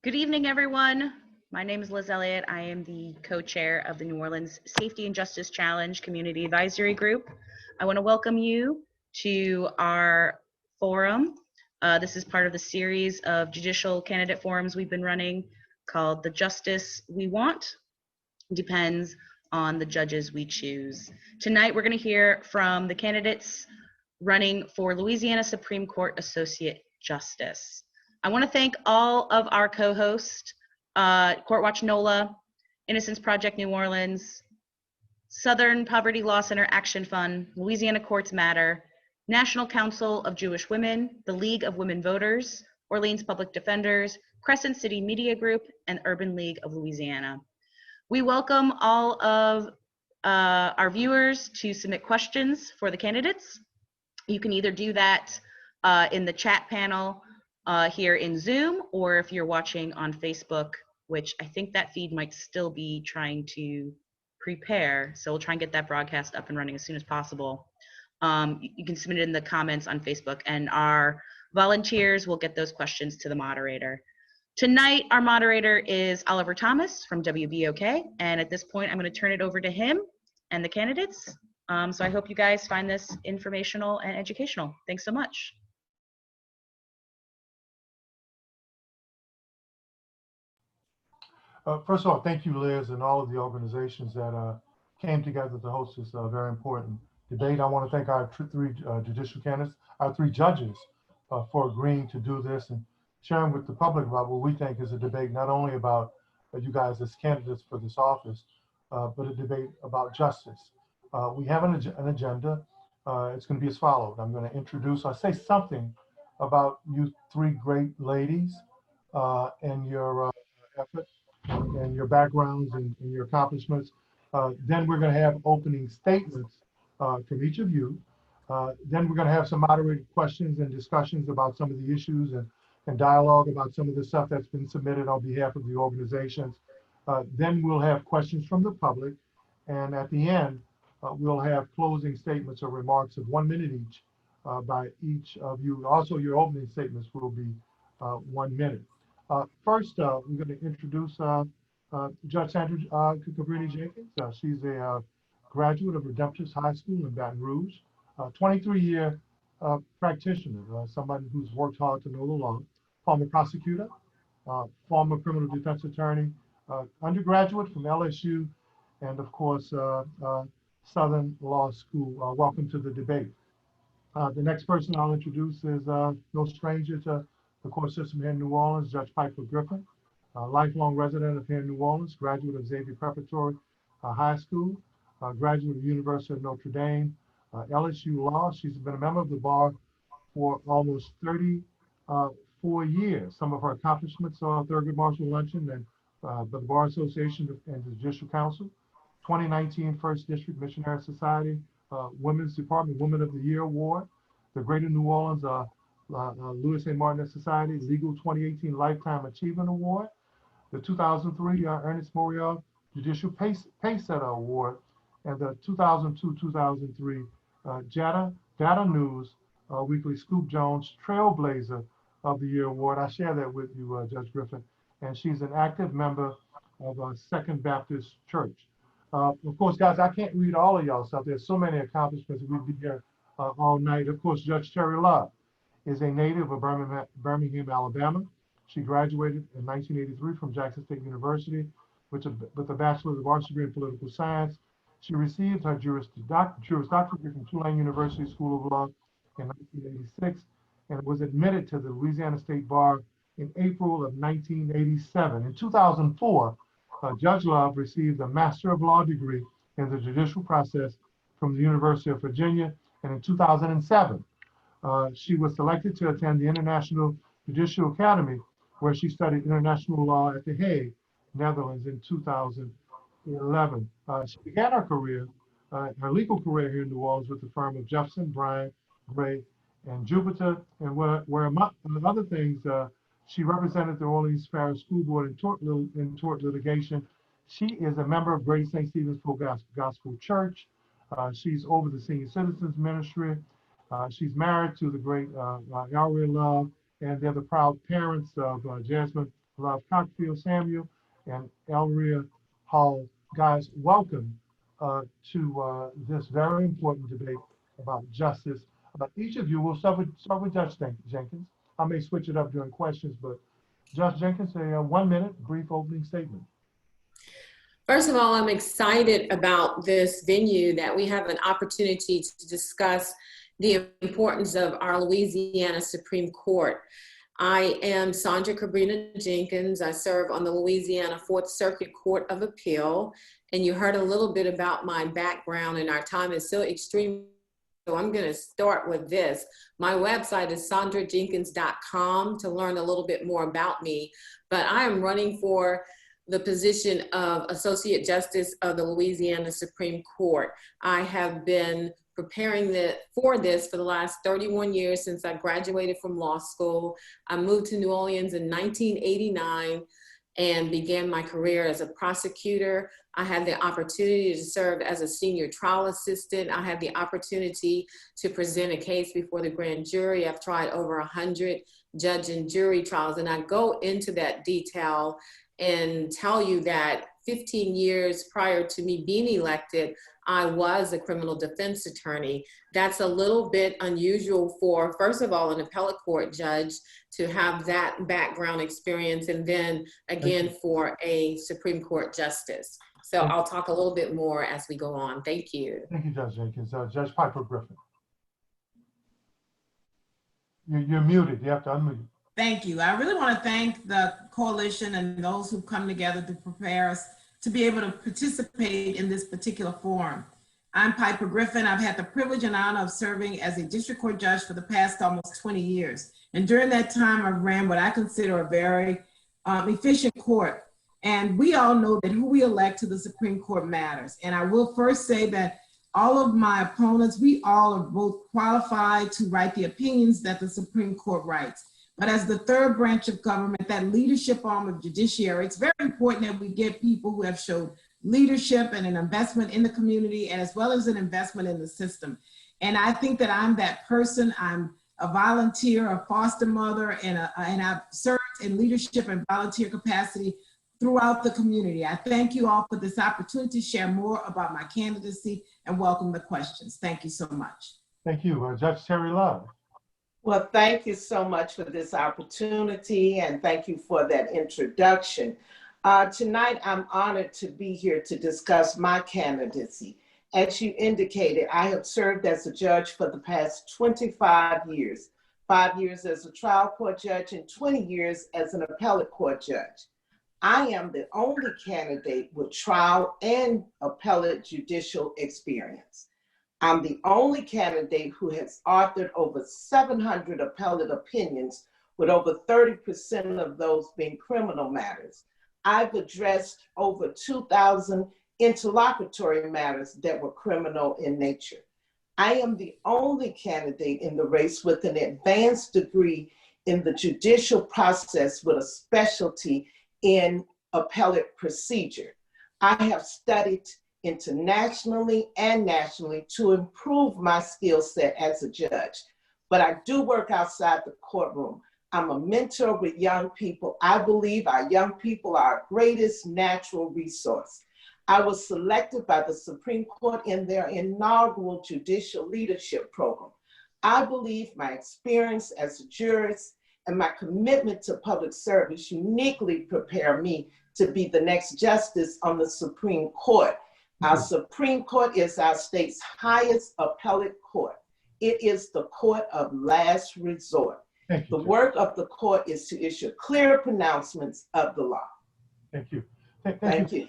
Good evening, everyone. My name is Liz Elliott. I am the co-chair of the New Orleans Safety and Justice Challenge Community Advisory Group. I want to welcome you to our forum. This is part of the series of judicial candidate forums we've been running called The Justice We Want Depends on the Judges We Choose. Tonight, we're going to hear from the candidates running for Louisiana Supreme Court Associate Justice. I want to thank all of our co-hosts, Court Watch Nola, Innocence Project New Orleans, Southern Poverty Law Center Action Fund, Louisiana Courts Matter, National Council of Jewish Women, the League of Women Voters, Orleans Public Defenders, Crescent City Media Group, and Urban League of Louisiana. We welcome all of our viewers to submit questions for the candidates. You can either do that in the chat panel here in Zoom, or if you're watching on Facebook, which I think that feed might still be trying to prepare. So we'll try and get that broadcast up and running as soon as possible. You can submit it in the comments on Facebook, and our volunteers will get those questions to the moderator. Tonight, our moderator is Oliver Thomas from WBOK, and at this point, I'm going to turn it over to him and the candidates. So I hope you guys find this informational and educational. Thanks so much. First of all, thank you, Liz, and all of the organizations that came together to host this very important debate. I want to thank our three judicial candidates, our three judges, for agreeing to do this and sharing with the public about what we think is a debate, not only about you guys as candidates for this office, but a debate about justice. We have an agenda. It's going to be as follows. I'm going to introduce, I'll say something about you three great ladies and your efforts and your backgrounds and your accomplishments. Then we're going to have opening statements from each of you. Then we're going to have some moderated questions and discussions about some of the issues and dialogue about some of the stuff that's been submitted on behalf of the organizations. Then we'll have questions from the public. And at the end, we'll have closing statements or remarks of 1 minute each by each of you. Also, your opening statements will be 1 minute. First, we're going to introduce Judge Sandra Jenkins. She's a graduate of Redemptorist High School in Baton Rouge, 23-year practitioner, somebody who's worked hard to know the law, former prosecutor, former criminal defense attorney, undergraduate from LSU, and of course, Southern Law School. Welcome to the debate. The next person I'll introduce is no stranger to the court system here in New Orleans, Judge Piper Griffin, a lifelong resident of here in New Orleans, graduate of Xavier Preparatory High School, graduate of the University of Notre Dame, LSU Law. She's been a member of the bar for almost 34 years. Some of her accomplishments are Thurgood Marshall Luncheon and the Bar Association and the Judicial Council, 2019 First District Missionary Society Women's Department Woman of the Year Award, the Greater New Orleans Louis A. Martinet Society Legal 2018 Lifetime Achievement Award, the 2003 Ernest Morial Judicial Pacesetter Award, and the 2002-2003 Data News Weekly Scoop Jones Trailblazer of the Year Award. I share that with you, Judge Griffin, and she's an active member of Second Baptist Church. Of course, guys, I can't read all of y'all stuff. There's so many accomplishments. We'd be here all night. Of course, Judge Terri Love is a native of Birmingham, Alabama. She graduated in 1983 from Jackson State University with a Bachelor of Arts degree in Political Science. She received her Juris Doctorate from Tulane University School of Law in 1986 and was admitted to the Louisiana State Bar in April of 1987. In 2004, Judge Love received a Master of Law degree in the judicial process from the University of Virginia, and in 2007, she was selected to attend the International Judicial Academy, where she studied international law at The Hague, Netherlands, in 2011. She began her legal career here in New Orleans with the firm of Jefferson, Bryan, Gray, and Jupiter, and where among other things, she represented the Orleans Parish School Board in tort litigation. She is a member of Greater St. Stephen's Full Gospel Church. She's over the Senior Citizens Ministry. She's married to the great Elroy Love, and they're the proud parents of Jasmine Cockfield Samuel, and Elria Hall. Guys, welcome to this very important debate about justice. Each of you, we'll start with Judge Jenkins. I may switch it up during questions, but Judge Jenkins, a 1 minute brief opening statement. First of all, I'm excited about this venue, that we have an opportunity to discuss the importance of our Louisiana Supreme Court. I am Sandra Jenkins. I serve on the Louisiana Fourth Circuit Court of Appeal, and you heard a little bit about my background, and our time is so extreme. So I'm going to start with this. My website is sandrajenkins.com to learn a little bit more about me, but I am running for the position of Associate Justice of the Louisiana Supreme Court. I have been preparing for this for the last 31 years since I graduated from law school. I moved to New Orleans in 1989 and began my career as a prosecutor. I had the opportunity to serve as a senior trial assistant. I had the opportunity to present a case before the grand jury. I've tried over 100 judge and jury trials, and I go into that detail and tell you that 15 years prior to me being elected, I was a criminal defense attorney. That's a little bit unusual for, first of all, an appellate court judge to have that background experience, and then again for a Supreme Court justice. So I'll talk a little bit more as we go on. Thank you. Thank you, Judge Jenkins. Judge Piper Griffin. You're muted. You have to unmute. Thank you. I really want to thank the coalition and those who've come together to prepare us to be able to participate in this particular forum. I'm Piper Griffin. I've had the privilege and honor of serving as a district court judge for the past almost 20 years. And during that time, I ran what I consider a very efficient court. And we all know that who we elect to the Supreme Court matters. And I will first say that all of my opponents, we all are both qualified to write the opinions that the Supreme Court writes. But as the third branch of government, that leadership arm of judiciary, it's very important that we get people who have showed leadership and an investment in the community, and as well as an investment in the system. And I think that I'm that person. I'm a volunteer, a foster mother, and I've served in leadership and volunteer capacity throughout the community. I thank you all for this opportunity to share more about my candidacy and welcome the questions. Thank you so much. Thank you. Judge Terri Love. Well, thank you so much for this opportunity, and thank you for that introduction. Tonight, I'm honored to be here to discuss my candidacy. As you indicated, I have served as a judge for the past 25 years, 5 years as a trial court judge and 20 years as an appellate court judge. I am the only candidate with trial and appellate judicial experience. I'm the only candidate who has authored over 700 appellate opinions, with over 30% of those being criminal matters. I've addressed over 2,000 interlocutory matters that were criminal in nature. I am the only candidate in the race with an advanced degree in the judicial process with a specialty in appellate procedure. I have studied internationally and nationally to improve my skill set as a judge. But I do work outside the courtroom. I'm a mentor with young people. I believe our young people are our greatest natural resource. I was selected by the Supreme Court in their inaugural judicial leadership program. I believe my experience as a jurist and my commitment to public service uniquely prepare me to be the next justice on the Supreme Court. Our Supreme Court is our state's highest appellate court. It is the court of last resort. The work of the court is to issue clear pronouncements of the law. Thank you. Thank you.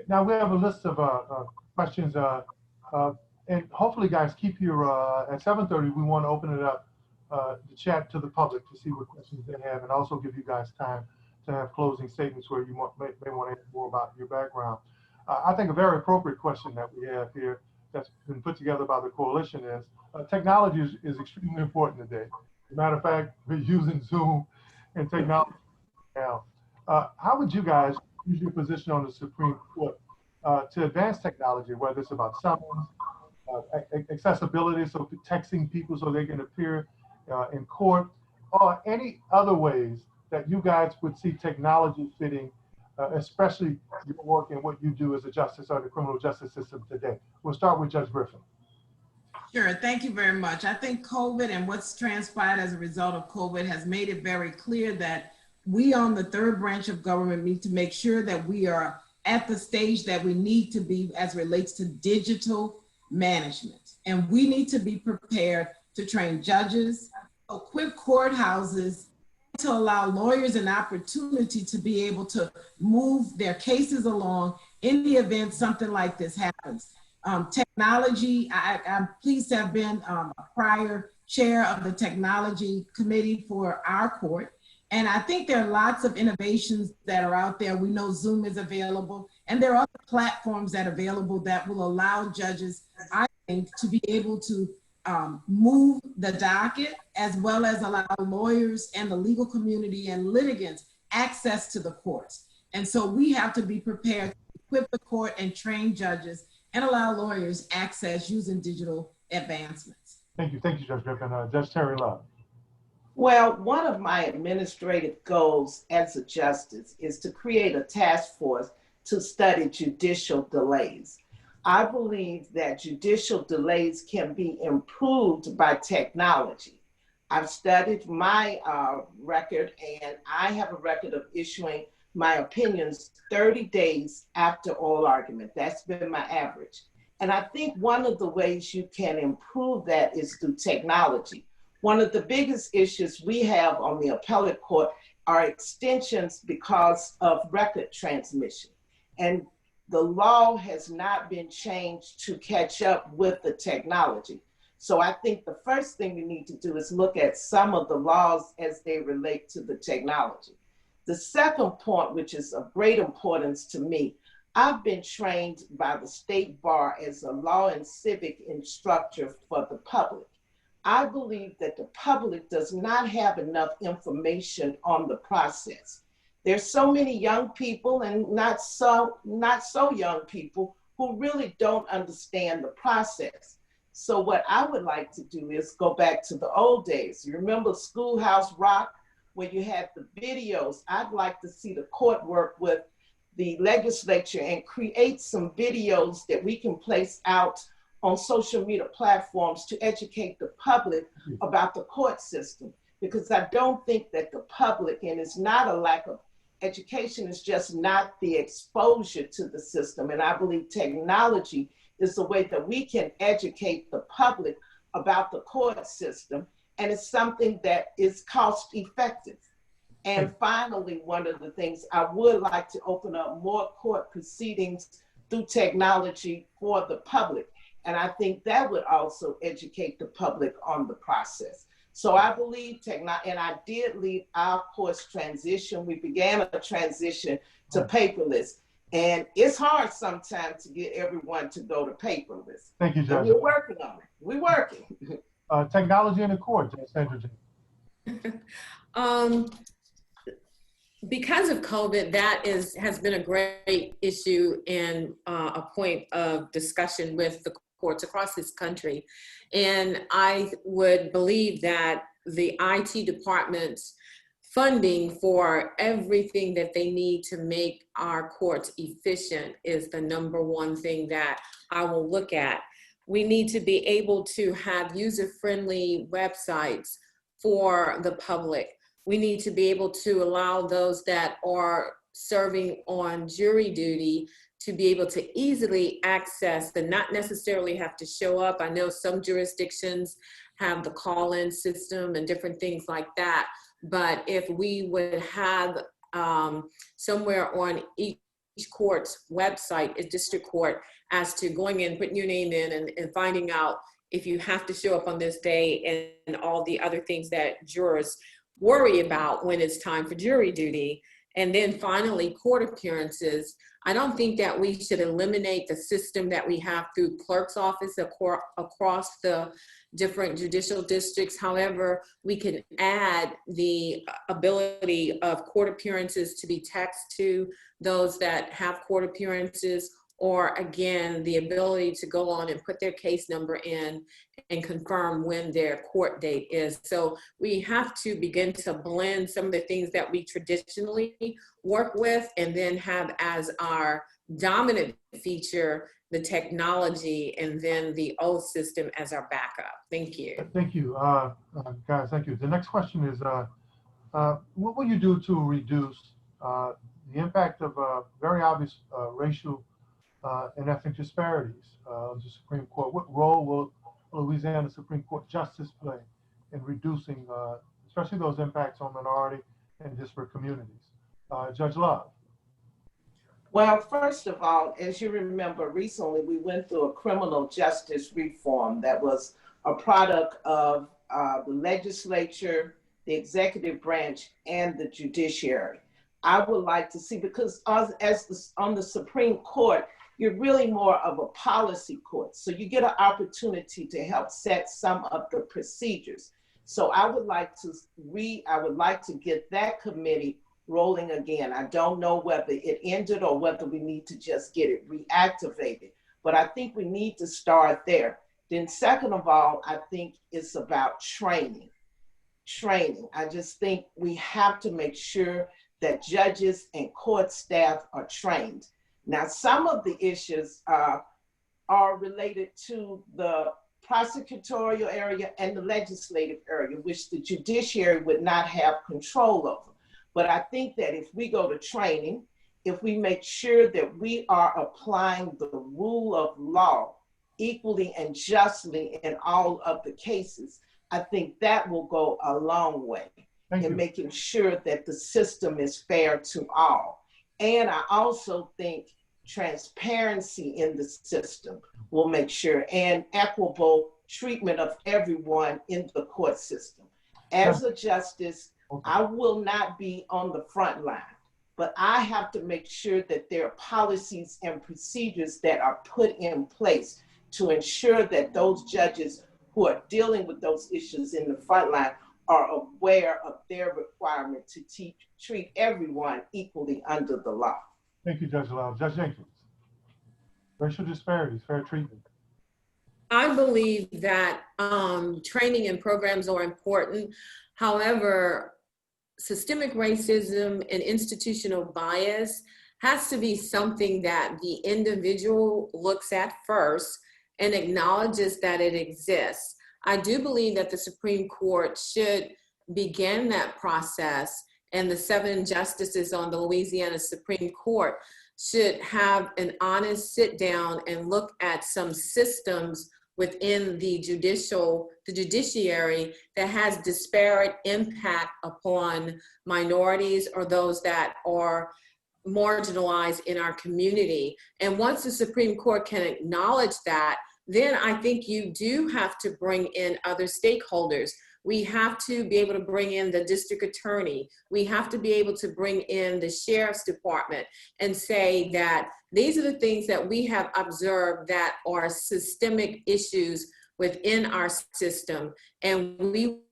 Now we have a list of questions, and hopefully, guys, keep your at 7:30. We want to open it up the chat to the public to see what questions they have, and also give you guys time to have closing statements where you may want to add more about your background. I think a very appropriate question that we have here that's been put together by the coalition is technology is extremely important today. As a matter of fact, we're using Zoom and technology now. How would you guys use your position on the Supreme Court to advance technology, whether it's about summons, accessibility, so texting people so they can appear in court, or any other ways that you guys would see technology fitting, especially your work and what you do as a justice or the criminal justice system today? We'll start with Judge Griffin. Sure, thank you very much. I think COVID and what's transpired as a result of COVID has made it very clear that we on the third branch of government need to make sure that we are at the stage that we need to be as relates to digital management. And we need to be prepared to train judges, equip courthouses, to allow lawyers an opportunity to be able to move their cases along in the event something like this happens. Technology, I'm pleased to have been a prior chair of the technology committee for our court. And I think there are lots of innovations that are out there. We know Zoom is available, and there are other platforms that are available that will allow judges, I think, to be able to move the docket, as well as allow lawyers and the legal community and litigants access to the courts. And so we have to be prepared to equip the court and train judges and allow lawyers access using digital advancements. Thank you, Judge Griffin. Judge Terri Love. Well, one of my administrative goals as a justice is to create a task force to study judicial delays. I believe that judicial delays can be improved by technology. I've studied my record, and I have a record of issuing my opinions 30 days after oral argument. That's been my average. And I think one of the ways you can improve that is through technology. One of the biggest issues we have on the appellate court are extensions because of record transmission. And the law has not been changed to catch up with the technology. So I think the first thing we need to do is look at some of the laws as they relate to the technology. The second point, which is of great importance to me, I've been trained by the State Bar as a law and civic instructor for the public. I believe that the public does not have enough information on the process. There's so many young people and not so young people who really don't understand the process. So what I would like to do is go back to the old days. You remember Schoolhouse Rock, where you had the videos? I'd like to see the court work with the legislature and create some videos that we can place out on social media platforms to educate the public about the court system. Because I don't think that the public, and it's not a lack of education, it's just not the exposure to the system. And I believe technology is the way that we can educate the public about the court system. And it's something that is cost effective. And finally, one of the things, I would like to open up more court proceedings through technology for the public. And I think that would also educate the public on the process. So I believe and I did lead our course transition. We began a transition to paperless. And it's hard sometimes to get everyone to go to paperless. Thank you, Judge. We're working on it. We're working. Technology in the court, Sandra. Because of COVID, that has been a great issue and a point of discussion with the courts across this country. And I would believe that the IT department's funding for everything that they need to make our courts efficient is the number one thing that I will look at. We need to be able to have user-friendly websites for the public. We need to be able to allow those that are serving on jury duty to be able to easily access and not necessarily have to show up. I know some jurisdictions have the call-in system and different things like that. But if we would have somewhere on each court's website, a district court, as to going in, putting your name in and finding out if you have to show up on this day and all the other things that jurors worry about when it's time for jury duty. And then finally, court appearances. I don't think that we should eliminate the system that we have through clerk's office across the different judicial districts. However, we can add the ability of court appearances to be texted to those that have court appearances, or again, the ability to go on and put their case number in and confirm when their court date is. So we have to begin to blend some of the things that we traditionally work with and then have as our dominant feature the technology and then the old system as our backup. Thank you. Thank you, guys. Thank you. The next question is, what will you do to reduce the impact of very obvious racial and ethnic disparities of the Supreme Court? What role will Louisiana Supreme Court justice play in reducing, especially those impacts on minority and disparate communities? Judge Love. Well, first of all, as you remember, recently we went through a criminal justice reform that was a product of the legislature, the executive branch, and the judiciary. I would like to see, because on the Supreme Court, you're really more of a policy court. So you get an opportunity to help set some of the procedures. So I would like to get that committee rolling again. I don't know whether it ended or whether we need to just get it reactivated, but I think we need to start there. Then second of all, I think it's about training. I just think we have to make sure that judges and court staff are trained. Now, some of the issues are related to the prosecutorial area and the legislative area, which the judiciary would not have control over. But I think that if we go to training, if we make sure that we are applying the rule of law equally and justly in all of the cases, I think that will go a long way in making sure that the system is fair to all. And I also think transparency in the system will make sure, and equitable treatment of everyone in the court system. As a justice, I will not be on the front line, but I have to make sure that there are policies and procedures that are put in place to ensure that those judges who are dealing with those issues in the front line are aware of their requirement to treat everyone equally under the law. Thank you, Judge Love. Judge Jenkins. Racial disparities, fair treatment. I believe that training and programs are important. However, systemic racism and institutional bias has to be something that the individual looks at first and acknowledges that it exists. I do believe that the Supreme Court should begin that process, and the 7 justices on the Louisiana Supreme Court should have an honest sit down and look at some systems within the judiciary that has disparate impact upon minorities or those that are marginalized in our community. And once the Supreme Court can acknowledge that, then I think you do have to bring in other stakeholders. We have to be able to bring in the district attorney. We have to be able to bring in the sheriff's department and say that these are the things that we have observed that are systemic issues within our system. And we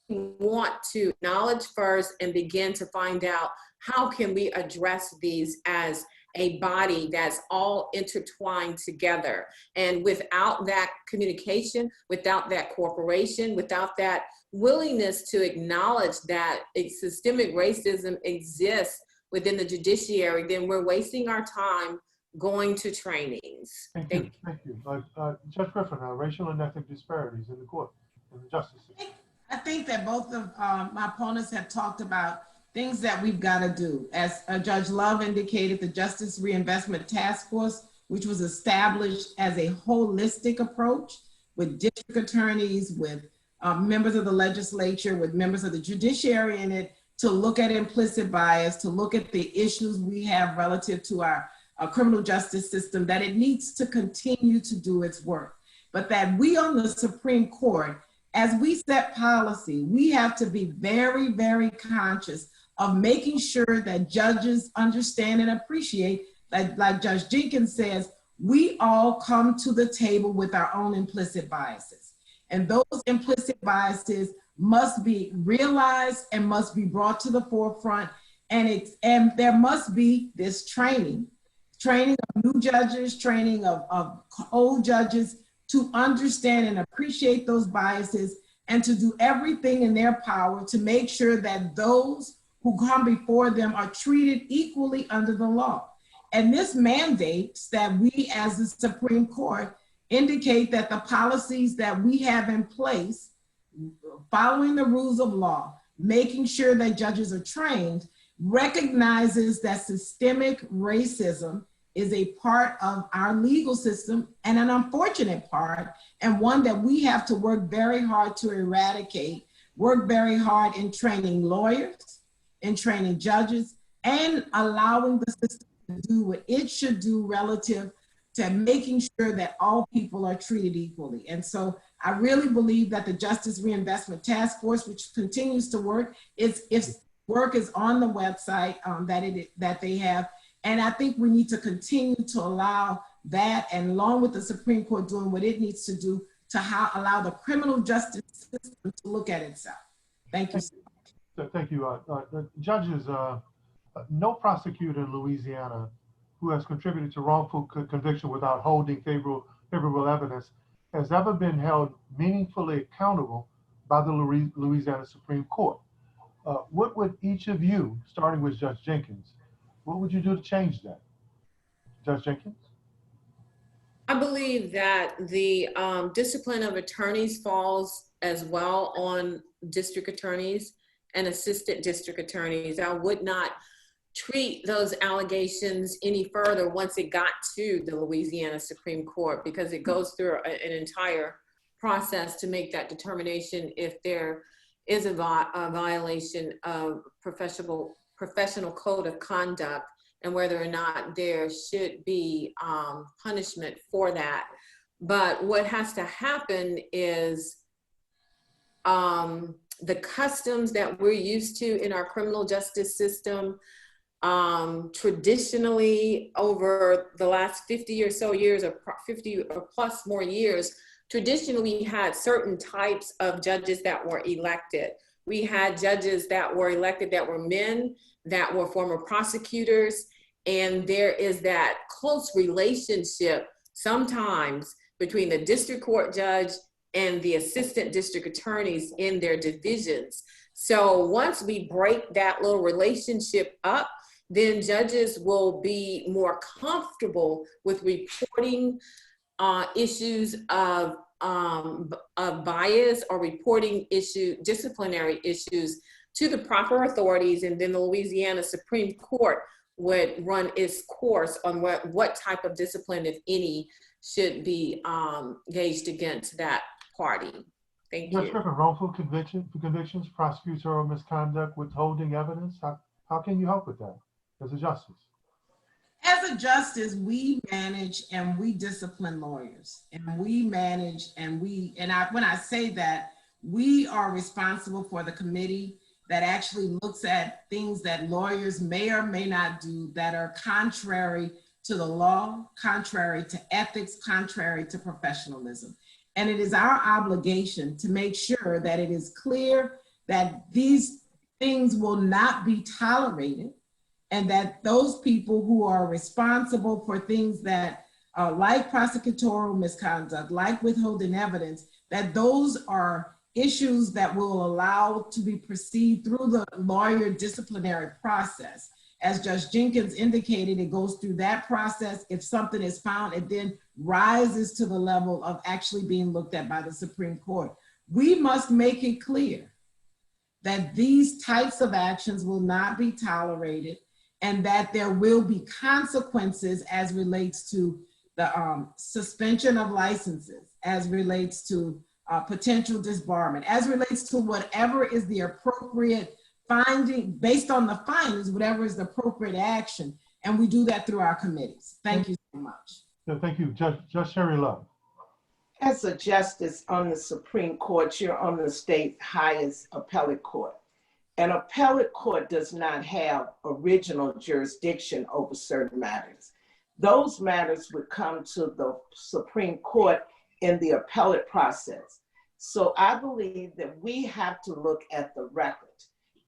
want to acknowledge first and begin to find out how can we address these as a body that's all intertwined together. And without that communication, without that cooperation, without that willingness to acknowledge that systemic racism exists within the judiciary, then we're wasting our time going to trainings. Thank you. Judge Griffin, racial and ethnic disparities in the court, in the justice system. I think that both of my opponents have talked about things that we've got to do. As Judge Love indicated, the Justice Reinvestment Task Force, which was established as a holistic approach with district attorneys, with members of the legislature, with members of the judiciary in it, to look at implicit bias, to look at the issues we have relative to our criminal justice system, that it needs to continue to do its work. But that we on the Supreme Court, as we set policy, we have to be very, very conscious of making sure that judges understand and appreciate that, like Judge Jenkins says, we all come to the table with our own implicit biases. And those implicit biases must be realized and must be brought to the forefront. And there must be this training training of new judges, training of old judges to understand and appreciate those biases and to do everything in their power to make sure that those who come before them are treated equally under the law. And this mandates that we as the Supreme Court indicate that the policies that we have in place, following the rules of law, making sure that judges are trained, recognizes that systemic racism is a part of our legal system and an unfortunate part, and one that we have to work very hard to eradicate, work very hard in training lawyers, in training judges, and allowing the system to do what it should do relative to making sure that all people are treated equally. And so I really believe that the Justice Reinvestment Task Force, which continues to work, work is on the website that they have. And I think we need to continue to allow that, and along with the Supreme Court doing what it needs to do to allow the criminal justice system to look at itself. Thank you so much. Thank you. Judges, no prosecutor in Louisiana who has contributed to wrongful conviction without holding favorable evidence has ever been held meaningfully accountable by the Louisiana Supreme Court. What would each of you, starting with Judge Jenkins, what would you do to change that? Judge Jenkins? I believe that the discipline of attorneys falls as well on district attorneys and assistant district attorneys. I would not treat those allegations any further once it got to the Louisiana Supreme Court, because it goes through an entire process to make that determination if there is a violation of professional code of conduct and whether or not there should be punishment for that. But what has to happen is the customs that we're used to in our criminal justice system, traditionally over the last 50 or so years, or 50 or plus more years, traditionally we had certain types of judges that were elected. We had judges that were elected that were men, that were former prosecutors, and there is that close relationship sometimes between the district court judge and the assistant district attorneys in their divisions. So once we break that little relationship up, then judges will be more comfortable with reporting issues of bias or reporting disciplinary issues to the proper authorities, and then the Louisiana Supreme Court would run its course on what type of discipline, if any, should be gauged against that party. Thank you. Judge Griffin, wrongful convictions, prosecutorial misconduct, withholding evidence. How can you help with that as a justice? As a justice, we manage and we discipline lawyers, and we manage and when I say that, we are responsible for the committee that actually looks at things that lawyers may or may not do that are contrary to the law, contrary to ethics, contrary to professionalism. And it is our obligation to make sure that it is clear that these things will not be tolerated, and that those people who are responsible for things that like prosecutorial misconduct, like withholding evidence, that those are issues that will allow to be perceived through the lawyer disciplinary process. As Judge Jenkins indicated, it goes through that process. If something is found, it then rises to the level of actually being looked at by the Supreme Court. We must make it clear that these types of actions will not be tolerated, and that there will be consequences as relates to the suspension of licenses, as relates to potential disbarment, as relates to whatever is the appropriate finding, based on the findings, whatever is the appropriate action. And we do that through our committees. Thank you so much. No, thank you. Judge Terri Love. As a justice on the Supreme Court, you're on the state's highest appellate court. An appellate court does not have original jurisdiction over certain matters. Those matters would come to the Supreme Court in the appellate process. So I believe that we have to look at the record.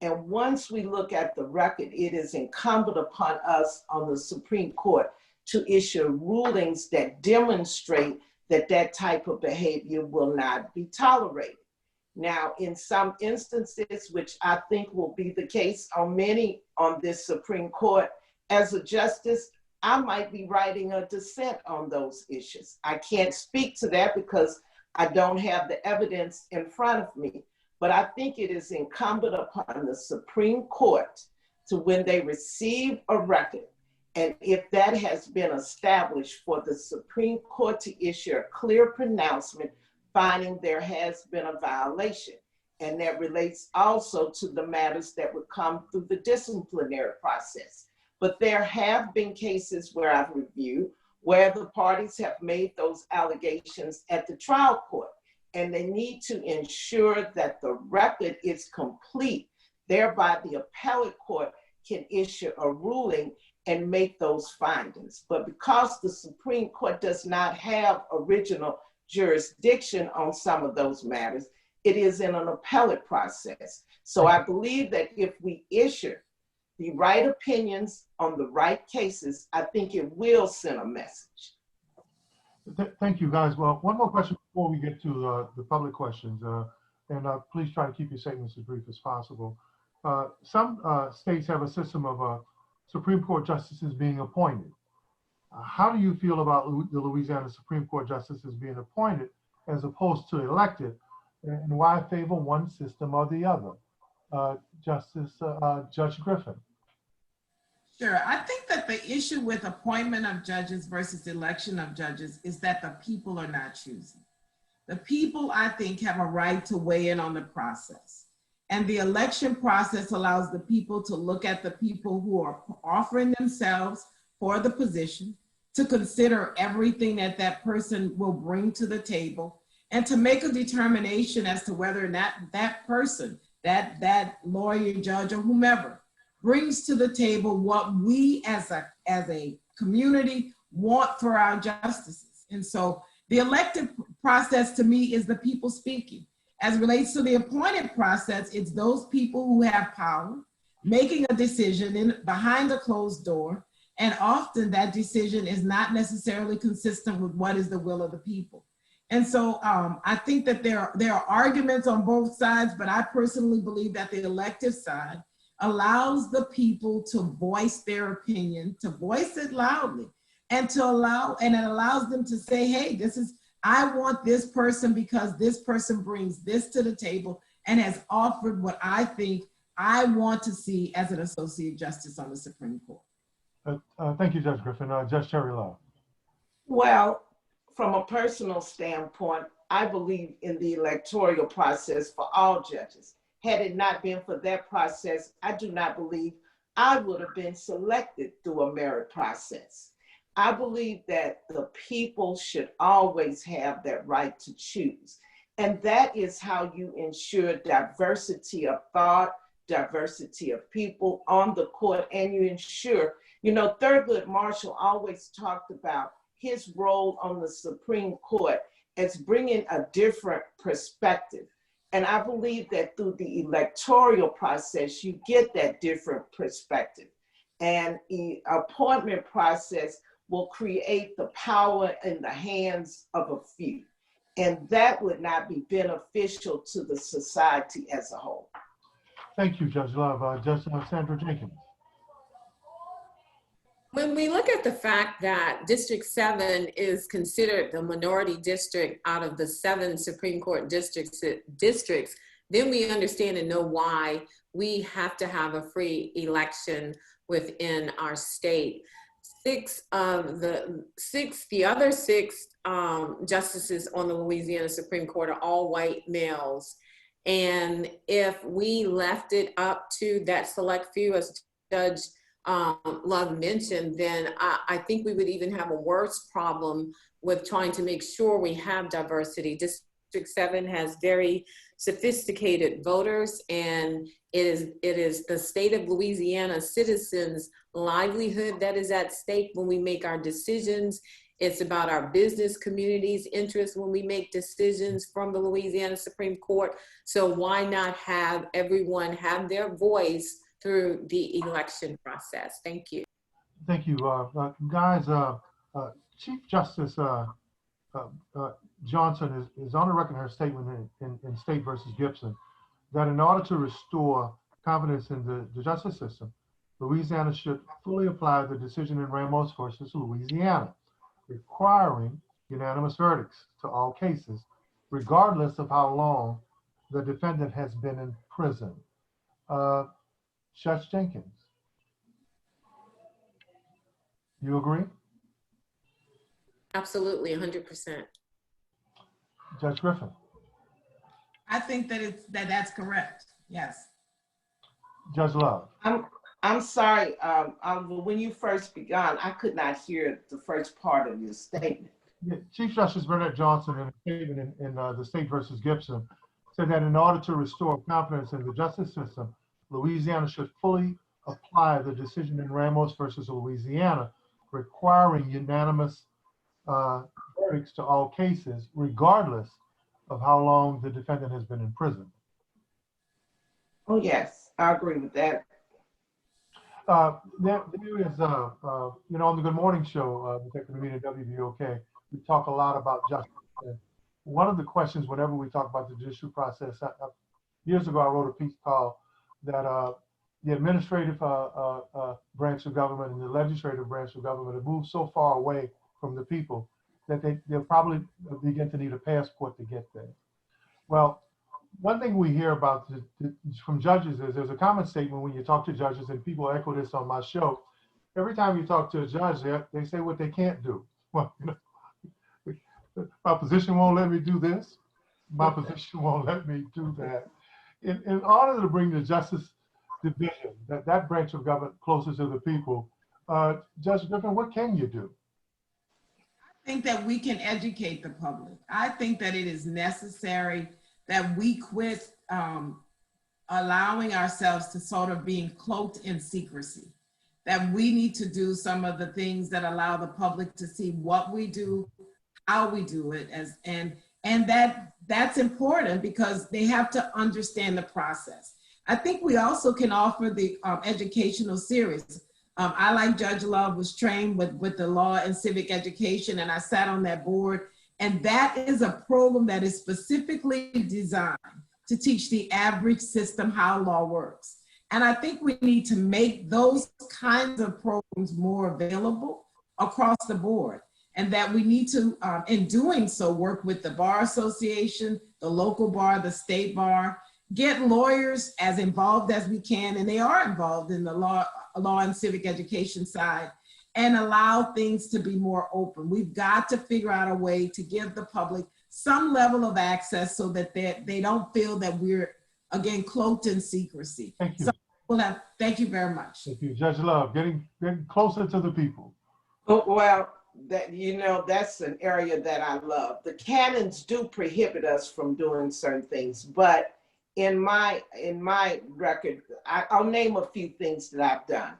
And once we look at the record, it is incumbent upon us on the Supreme Court to issue rulings that demonstrate that that type of behavior will not be tolerated. Now, in some instances, which I think will be the case on many on this Supreme Court, as a justice, I might be writing a dissent on those issues. I can't speak to that because I don't have the evidence in front of me, but I think it is incumbent upon the Supreme Court to, when they receive a record, and if that has been established, for the Supreme Court to issue a clear pronouncement finding there has been a violation. And that relates also to the matters that would come through the disciplinary process. But there have been cases where I've reviewed where the parties have made those allegations at the trial court, and they need to ensure that the record is complete. Thereby, the appellate court can issue a ruling and make those findings. But because the Supreme Court does not have original jurisdiction on some of those matters, it is in an appellate process. So I believe that if we issue the right opinions on the right cases, I think it will send a message. Thank you, guys. Well, one more question before we get to the public questions, and please try to keep your statements as brief as possible. Some states have a system of Supreme Court justices being appointed. How do you feel about the Louisiana Supreme Court justices being appointed as opposed to elected, and why favor one system or the other? Judge Griffin. Sure. I think that the issue with appointment of judges versus election of judges is that the people are not choosing. The people, I think, have a right to weigh in on the process. And the election process allows the people to look at the people who are offering themselves for the position, to consider everything that that person will bring to the table, and to make a determination as to whether or not that person, that lawyer, judge, or whomever, brings to the table what we as a community want for our justices. And so the elective process to me is the people speaking. As it relates to the appointed process, it's those people who have power making a decision behind a closed door, and often that decision is not necessarily consistent with what is the will of the people. And so I think that there are arguments on both sides, but I personally believe that the elective side allows the people to voice their opinion, to voice it loudly, and it allows them to say, hey, I want this person because this person brings this to the table and has offered what I think I want to see as an associate justice on the Supreme Court. Thank you, Judge Griffin. Judge Terri Love. Well, from a personal standpoint, I believe in the electoral process for all judges. Had it not been for that process, I do not believe I would have been selected through a merit process. I believe that the people should always have that right to choose. And that is how you ensure diversity of thought, diversity of people on the court, and you ensure, Thurgood Marshall always talked about his role on the Supreme Court as bringing a different perspective. And I believe that through the electoral process, you get that different perspective. And the appointment process will create the power in the hands of a few. And that would not be beneficial to the society as a whole. Thank you, Judge Love. Judge Sandra Jenkins. When we look at the fact that District 7 is considered the minority district out of the 7 Supreme Court districts, then we understand and know why we have to have a free election within our state. The other six justices on the Louisiana Supreme Court are all white males. And if we left it up to that select few, as Judge Love mentioned, then I think we would even have a worse problem with trying to make sure we have diversity. District 7 has very sophisticated voters, and it is the state of Louisiana citizens' livelihood that is at stake when we make our decisions. It's about our business community's interests when we make decisions from the Louisiana Supreme Court. So why not have everyone have their voice through the election process? Thank you. Thank you, guys. Chief Justice Johnson is on the record in her statement in State versus Gibson that in order to restore confidence in the justice system, Louisiana should fully apply the decision in Ramos versus Louisiana, requiring unanimous verdicts to all cases, regardless of how long the defendant has been in prison. Judge Jenkins, you agree? Absolutely, 100%. Judge Griffin? I think that that's correct. Yes. Judge Love? I'm sorry. When you first began, I could not hear the first part of your statement. Yeah, Chief Justice Bernard Johnson, in a statement in the State versus Gibson, said that in order to restore confidence in the justice system, Louisiana should fully apply the decision in Ramos versus Louisiana, requiring unanimous verdicts to all cases, regardless of how long the defendant has been in prison. Oh, yes, I agree with that. There is, on the Good Morning Show, Detective Media WVOK, we talk a lot about justice. And one of the questions, whenever we talk about the judicial process, years ago I wrote a piece called that the administrative branch of government and the legislative branch of government have moved so far away from the people that they'll probably begin to need a passport to get there. Well, one thing we hear about from judges is there's a common statement when you talk to judges, and people echo this on my show. Every time you talk to a judge, they say what they can't do. Well, my position won't let me do this. My position won't let me do that. In order to bring the justice division, that branch of government closer to the people, Judge Griffin, what can you do? I think that we can educate the public. I think that it is necessary that we quit allowing ourselves to sort of being cloaked in secrecy, that we need to do some of the things that allow the public to see what we do, how we do it, and that's important because they have to understand the process. I think we also can offer the educational series. I, like Judge Love, was trained with the law and civic education, and I sat on that board. And that is a program that is specifically designed to teach the average system how law works. And I think we need to make those kinds of programs more available across the board. And that we need to, in doing so, work with the Bar Association, the local bar, the state bar, get lawyers as involved as we can, and they are involved in the law and civic education side, and allow things to be more open. We've got to figure out a way to give the public some level of access so that they don't feel that we're, again, cloaked in secrecy. Thank you. So thank you very much. Thank you. Judge Love, getting closer to the people. Well, that's an area that I love. The canons do prohibit us from doing certain things, but in my record, I'll name a few things that I've done.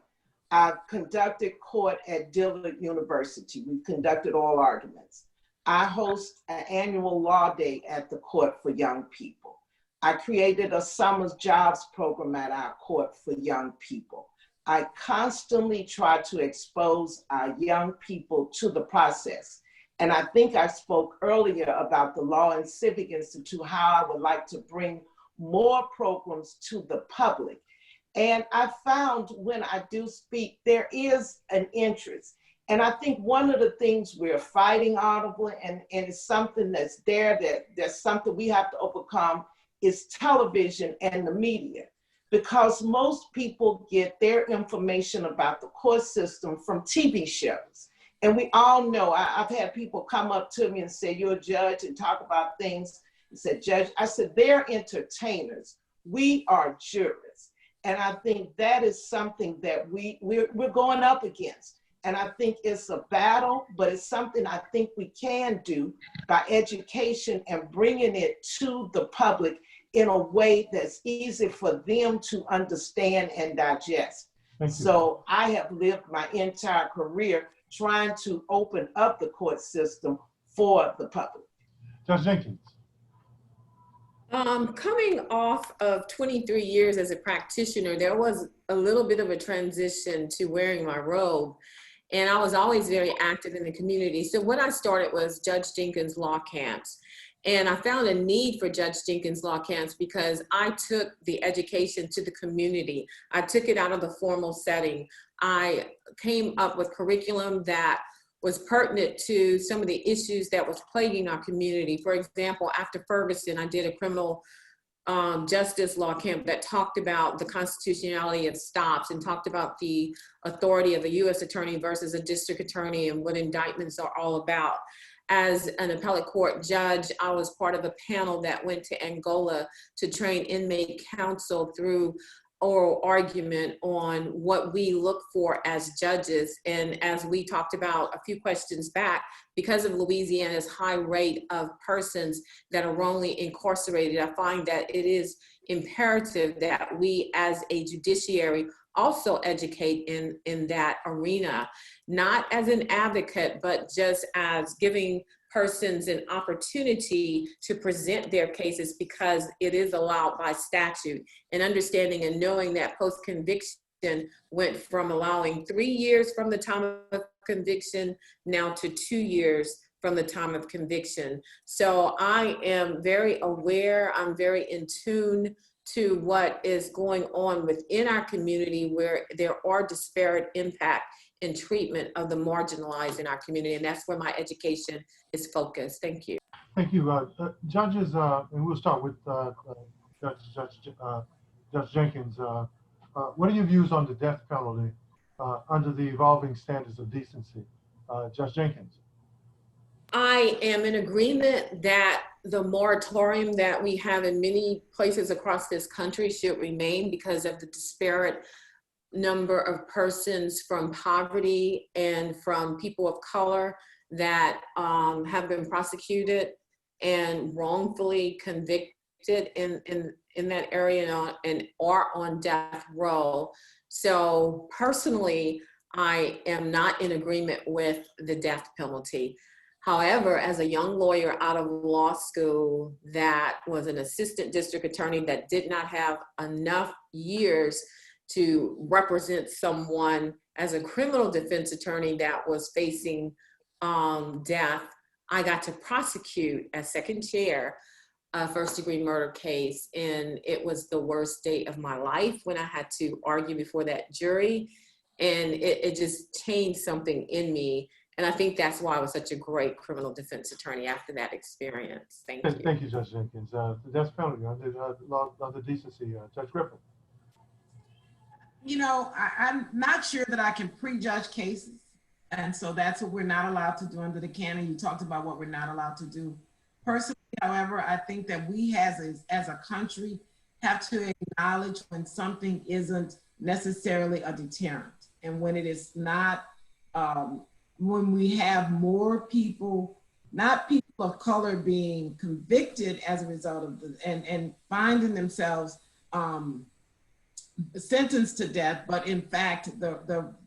I've conducted court at Dillard University. We've conducted oral arguments. I host an annual law day at the court for young people. I created a summer jobs program at our court for young people. I constantly try to expose our young people to the process. And I think I spoke earlier about the Law and Civic Institute, how I would like to bring more programs to the public. And I found when I do speak, there is an interest. And I think one of the things we're fighting audibly, and it's something that's that's something we have to overcome, is television and the media. Because most people get their information about the court system from TV shows. And we all know, I've had people come up to me and say, you're a judge, and talk about things. I said, Judge, I said, they're entertainers. We are jurists. And I think that is something that we're going up against. And I think it's a battle, but it's something I think we can do by education and bringing it to the public in a way that's easy for them to understand and digest. So I have lived my entire career trying to open up the court system for the public. Judge Jenkins. Coming off of 23 years as a practitioner, there was a little bit of a transition to wearing my robe. And I was always very active in the community. So what I started was Judge Jenkins law camps. And I found a need for Judge Jenkins law camps because I took the education to the community. I took it out of the formal setting. I came up with curriculum that was pertinent to some of the issues that was plaguing our community. For example, after Ferguson, I did a criminal justice law camp that talked about the constitutionality of stops and talked about the authority of a U.S. attorney versus a district attorney and what indictments are all about. As an appellate court judge, I was part of a panel that went to Angola to train inmate counsel through oral argument on what we look for as judges. And as we talked about a few questions back, because of Louisiana's high rate of persons that are wrongly incarcerated, I find that it is imperative that we as a judiciary also educate in that arena, not as an advocate, but just as giving persons an opportunity to present their cases because it is allowed by statute, and understanding and knowing that post-conviction went from allowing 3 years from the time of conviction now to 2 years from the time of conviction. So I am very aware, I'm very in tune to what is going on within our community where there are disparate impact in treatment of the marginalized in our community. And that's where my education is focused. Thank you. Thank you. Judges, and we'll start with Judge Jenkins. What are your views on the death penalty under the evolving standards of decency? Judge Jenkins. I am in agreement that the moratorium that we have in many places across this country should remain because of the disparate number of persons from poverty and from people of color that have been prosecuted and wrongfully convicted in that area and are on death row. So personally, I am not in agreement with the death penalty. However, as a young lawyer out of law school that was an assistant district attorney that did not have enough years to represent someone as a criminal defense attorney that was facing death, I got to prosecute as second chair a first-degree murder case, and it was the worst day of my life when I had to argue before that jury, and it just changed something in me. And I think that's why I was such a great criminal defense attorney after that experience. Thank you. Thank you, Judge Jenkins. The death penalty under decency, Judge Griffin. You know, I'm not sure that I can prejudge cases. And so that's what we're not allowed to do under the canon. You talked about what we're not allowed to do. Personally, however, I think that we as a country have to acknowledge when something isn't necessarily a deterrent. And when it is not, when we have more people, not people of color being convicted as a result of the, and finding themselves sentenced to death, but in fact,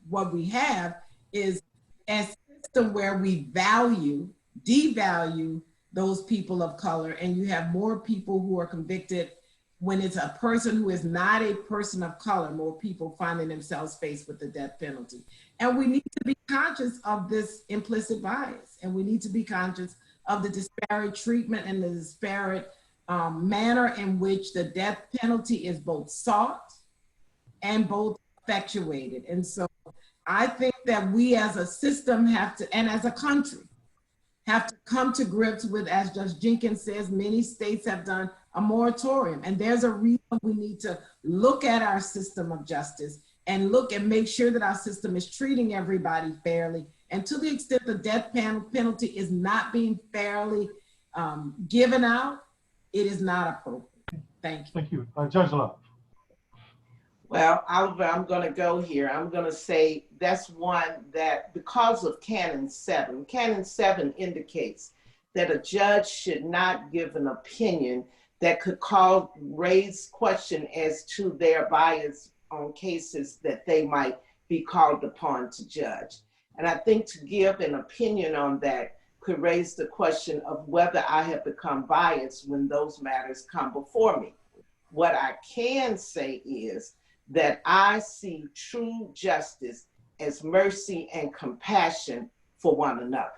what we have is a system where we devalue those people of color, and you have more people who are convicted when it's a person who is not a person of color, more people finding themselves faced with the death penalty. And we need to be conscious of this implicit bias, and we need to be conscious of the disparate treatment and the disparate manner in which the death penalty is both sought and both effectuated. And so I think that we as a system have to, and as a country, have to come to grips with, as Judge Jenkins says, many states have done a moratorium. And there's a reason we need to look at our system of justice and look and make sure that our system is treating everybody fairly. And to the extent the death penalty is not being fairly given out, it is not appropriate. Thank you. Thank you. Judge Love. Well, Oliver, I'm going to go here. I'm going to say that's one that because of Canon 7 indicates that a judge should not give an opinion that could raise question as to their bias on cases that they might be called upon to judge. And I think to give an opinion on that could raise the question of whether I have become biased when those matters come before me. What I can say is that I see true justice as mercy and compassion for one another.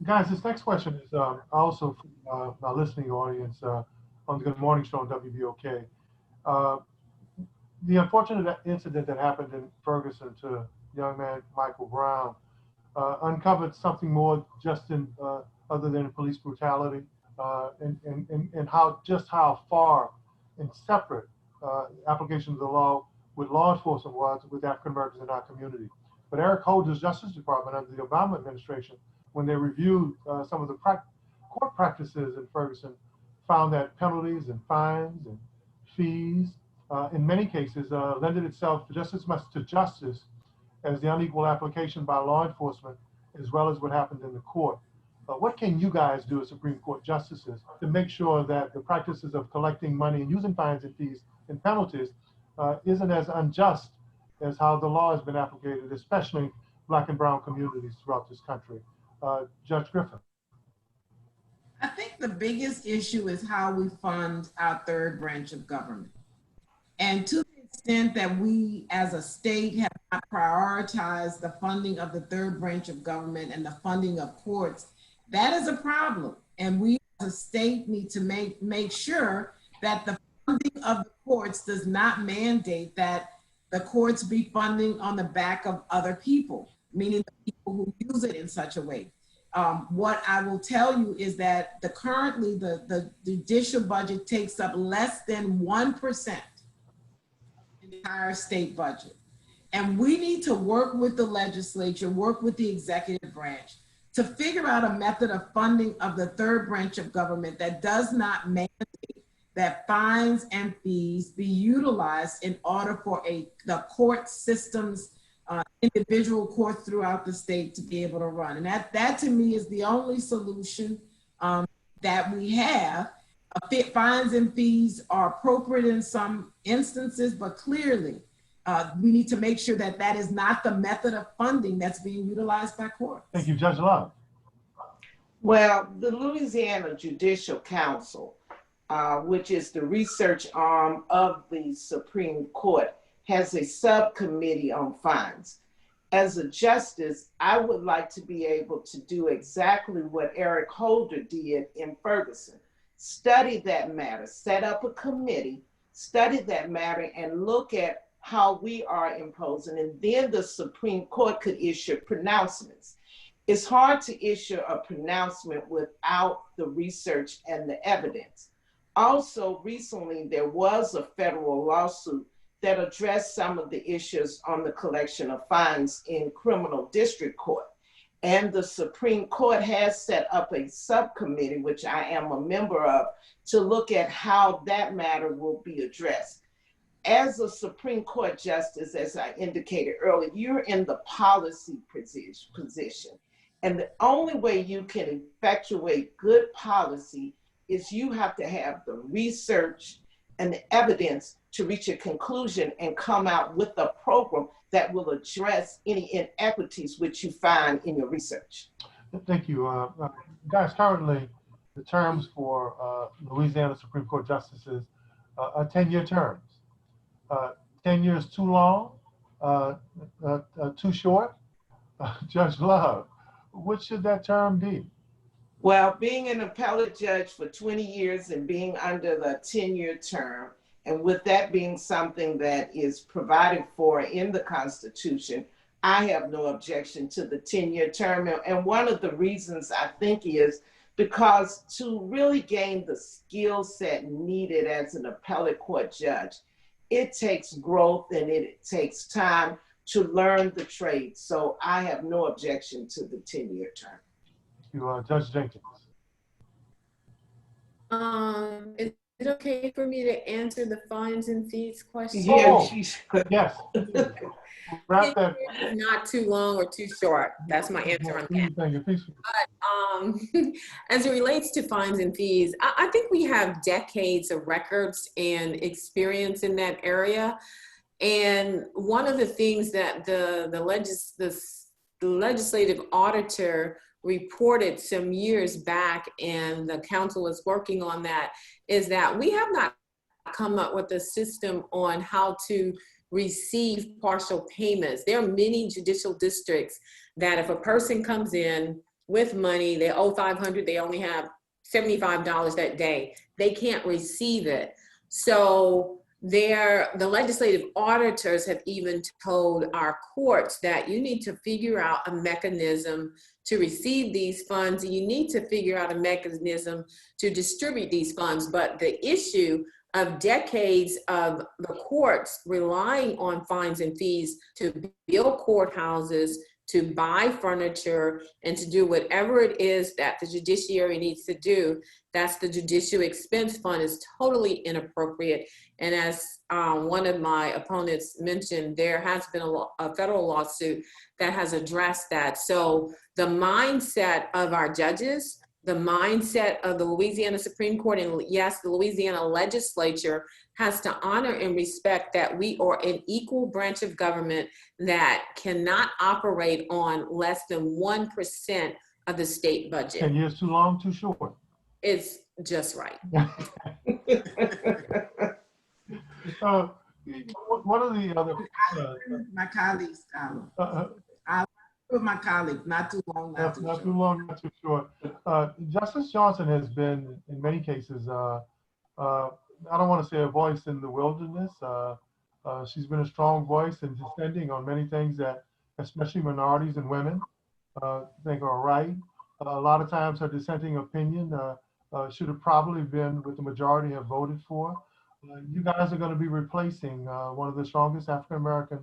Guys, this next question is also from my listening audience on the Good Morning Show on WBOK. The unfortunate incident that happened in Ferguson to young man Michael Brown uncovered something more just in other than police brutality, and how far and separate application of the law with law enforcement was with African Americans in our community. But Eric Holder's Justice Department under the Obama administration, when they reviewed some of the court practices in Ferguson, found that penalties and fines and fees, in many cases, lended itself just as much to justice as the unequal application by law enforcement, as well as what happened in the court. What can you guys do as Supreme Court justices to make sure that the practices of collecting money and using fines and fees and penalties isn't as unjust as how the law has been applicated, especially Black and brown communities throughout this country? Judge Griffin. I think the biggest issue is how we fund our third branch of government. And to the extent that we as a state have not prioritized the funding of the third branch of government and the funding of courts, that is a problem. And we as a state need to make sure that the funding of the courts does not mandate that the courts be funding on the back of other people, meaning the people who use it in such a way. What I will tell you is that currently the judicial budget takes up less than 1% in the entire state budget. And we need to work with the legislature, work with the executive branch to figure out a method of funding of the third branch of government that does not mandate that fines and fees be utilized in order for the court systems, individual courts throughout the state to be able to run. And that to me is the only solution that we have. Fines and fees are appropriate in some instances, but clearly we need to make sure that that is not the method of funding that's being utilized by courts. Thank you, Judge Love. Well, the Louisiana Judicial Council, which is the research arm of the Supreme Court, has a subcommittee on fines. As a justice, I would like to be able to do exactly what Eric Holder did in Ferguson. Study that matter, set up a committee, study that matter, and look at how we are imposing, and then the Supreme Court could issue pronouncements. It's hard to issue a pronouncement without the research and the evidence. Also, recently, there was a federal lawsuit that addressed some of the issues on the collection of fines in criminal district court. And the Supreme Court has set up a subcommittee, which I am a member of, to look at how that matter will be addressed. As a Supreme Court justice, as I indicated earlier, you're in the policy position. And the only way you can effectuate good policy is you have to have the research and the evidence to reach a conclusion and come out with a program that will address any inequities which you find in your research. Thank you. Guys, currently the terms for Louisiana Supreme Court justices are 10-year terms. 10 years too long, too short? Judge Love, what should that term be? Well, being an appellate judge for 20 years and being under the 10-year term, and with that being something that is provided for in the Constitution, I have no objection to the 10-year term. And one of the reasons I think is because to really gain the skill set needed as an appellate court judge, it takes growth and it takes time to learn the trade. So I have no objection to the 10-year term. Judge Jenkins. Is it okay for me to answer the fines and fees question? Yeah, yes. Wrap that. Not too long or too short. That's my answer on that. But as it relates to fines and fees, I think we have decades of records and experience in that area. And one of the things that the legislative auditor reported some years back, and the council was working on that, is that we have not come up with a system on how to receive partial payments. There are many judicial districts that if a person comes in with money, they owe $500, they only have $75 that day, they can't receive it. So the legislative auditors have even told our courts that you need to figure out a mechanism to receive these funds, and you need to figure out a mechanism to distribute these funds. But the issue of decades of the courts relying on fines and fees to build courthouses, to buy furniture, and to do whatever it is that the judiciary needs to do, that's the judicial expense fund, is totally inappropriate. And as one of my opponents mentioned, there has been a federal lawsuit that has addressed that. So the mindset of our judges, the mindset of the Louisiana Supreme Court, and yes, the Louisiana legislature has to honor and respect that we are an equal branch of government that cannot operate on less than 1% of the state budget. 10 years too long, too short. It's just right. One of the other... my colleagues, I'll with my colleagues, not too long, not too short. Too long, not too short. Justice Johnson has been, in many cases, I don't want to say a voice in the wilderness. She's been a strong voice in defending on many things that, especially minorities and women, think are right. A lot of times her dissenting opinion should have probably been what the majority have voted for. You guys are going to be replacing one of the strongest African-American